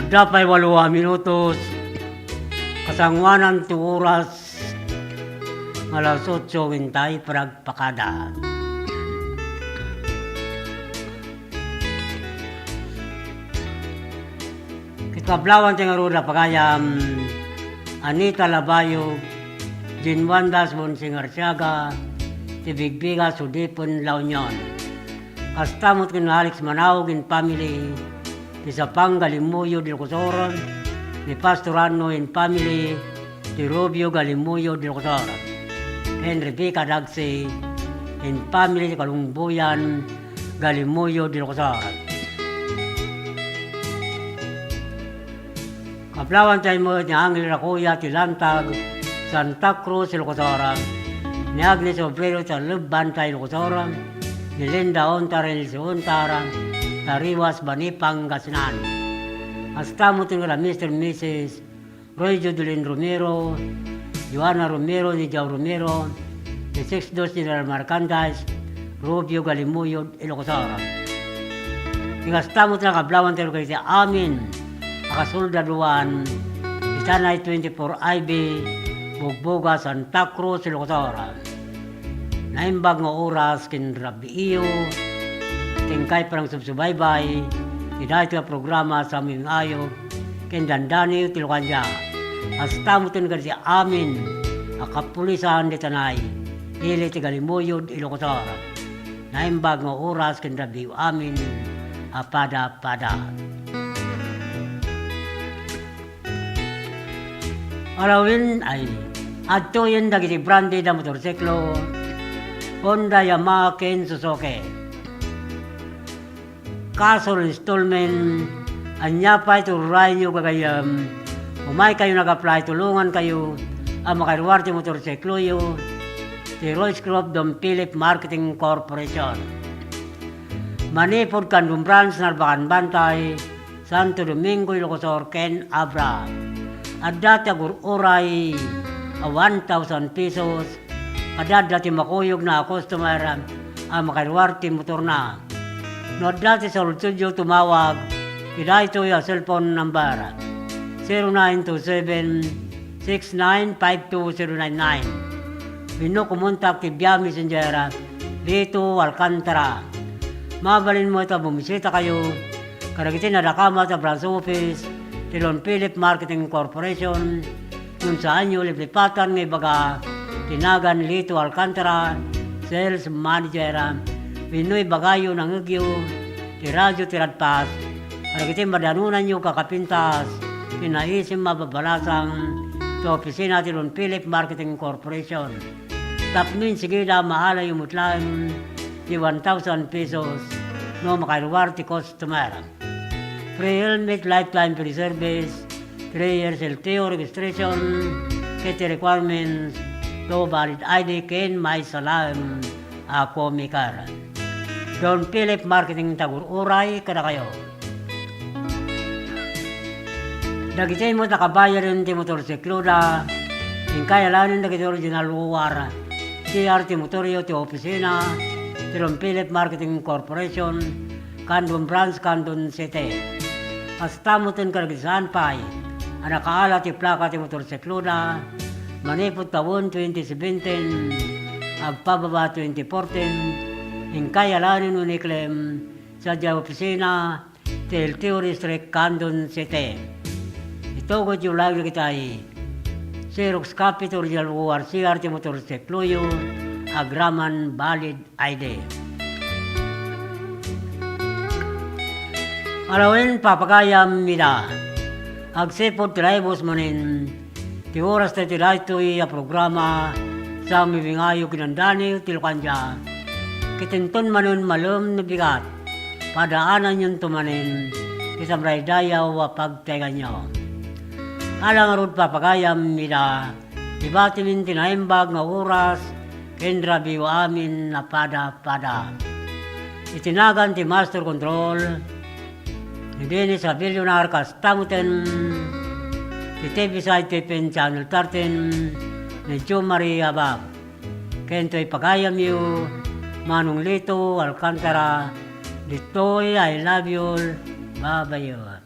Dapay 8 minutos. Kasangwanan 2 oras. Alas 8 hintay pragpakada. Kitpablawan tiyang aruda pagayam Anita Labayo, Jinwandas Bonsingarsiaga, Tibigbiga Sudipon La Union. Kastamot kin Alex Manao gin family, Tisapang Galimuyo del Cosoron, ni Pastorano in family, Ti Rubio Galimuyo del Cosoron. Henry B. Kadagsi, in family Kalungbuyan, Galimuyo del Cosoron. Kaplawan tayo mo ni Angel Rakuya, Tilantag, Santa Cruz, Ilocosora, ni Agnes Obrero, Talubban tayo Ilocosora, ni Linda Ontaren, Ontara, Tariwas, Banipang, Gasinan. Hasta mo tingin na Mr. and Mrs. Roy Judulin Romero, Joanna Romero, ni Jau Romero, ni 6-2 ni Marcandas, Rubio Galimuyo, Ilocosora. Hasta mo tingin na kablawan tayo kayo siya, amin. Akasuldaduan, Itanay 24 IB, Bugboga, Santa Cruz, Ilocosora. Naimbag nga oras, kinrabi iyo, tingkay parang subsubaybay, idahit nga programa sa aming ayo, kindandani, Tilokanja. Hasta mo tinagad siya amin, akapulisan di Tanay, ili Tigalimuyod, Ilocosora. Naimbag nga oras, kinrabi iyo amin, apada-pada. Arawin ay adto yun dagiti brandi da motorsiklo Honda, Yamaha, Ken, Suzuki. Kasol installment anya pa iturayin nyo kagayam umay kayo nag-apply tulungan kayo ang makairuwarte motorsiklo yun si Royce Club Don Philip Marketing Corporation. Manipod Kandung Branch, Narbacan Bantay, Santo Domingo, Ilocosor, Ken Abra. At dati agur-uray 1,000 pesos. At dati makuyog na customer ang makairuwarte motor na. No dati sa studio tumawag, kida ito yung cellphone number 0927-6952-099. Bino kumontak via messenger dito Alcantara. Mabalin mo ito, bumisita kayo. Karagitin na nakama sa branch office Tilon Philip Marketing Corporation, kung saan nyo liplipatan ng baga tinagan Lito Alcantara, Sales Manager, Pinoy Bagayo ng Ugyo, Tiradyo Tiradpas, karagitin madanunan nyo kakapintas, pinaisim mababalasang sa opisina Tilon Philip Marketing Corporation. Tapmin sigida mahala yung mutlaan di 1,000 pesos no makairuwarte customer. Free helmet, lifetime free service, 3 years LTO registration, kete requirements, no valid ID, ken may salam, ako mikar. Don Philip Marketing Tagur-Uray, kada kayo. Dagitay mo nakabayar yung motorsiklo na, yung kaya lanin dagiti original war, CRT Motorio, ti opisina, Don Philip Marketing Corporation, Kandun Branch, Kandun City. Hasta mo tin karagisan pa'y, ang nakaala ti plaka ti motorsiklo na, manipot taon 2017, agpababa 2014, yung kaya lanin uniklem sa dya opisina, ti LTO District, Kandun City. Ito ko yung lagi kita'y, Xerox copy to original ORCR ti motorsiklo yung agraman valid ID. Alawin papagayam mida. Agsipod tiraybos manin. Ti oras na tiray ito'y programa sa mibingayo kinandani tilokanja. Kitinton manon malum na bigat. Padaanan yun tumanin. Kisamray dayaw wapagtega nyo. Alang arod papagayam mida. Ibatimin tinaimbag nga oras. Kendra biwa amin na pada-pada. Itinagan ti Master Control. Hindi sa Billionaire Kastamuten, ti TV Side Tipen Channel 13, ni Jo Maria Bab. Kento'y pagayam yu, Manong Lito, Alcantara, dito'y I love you, babayo.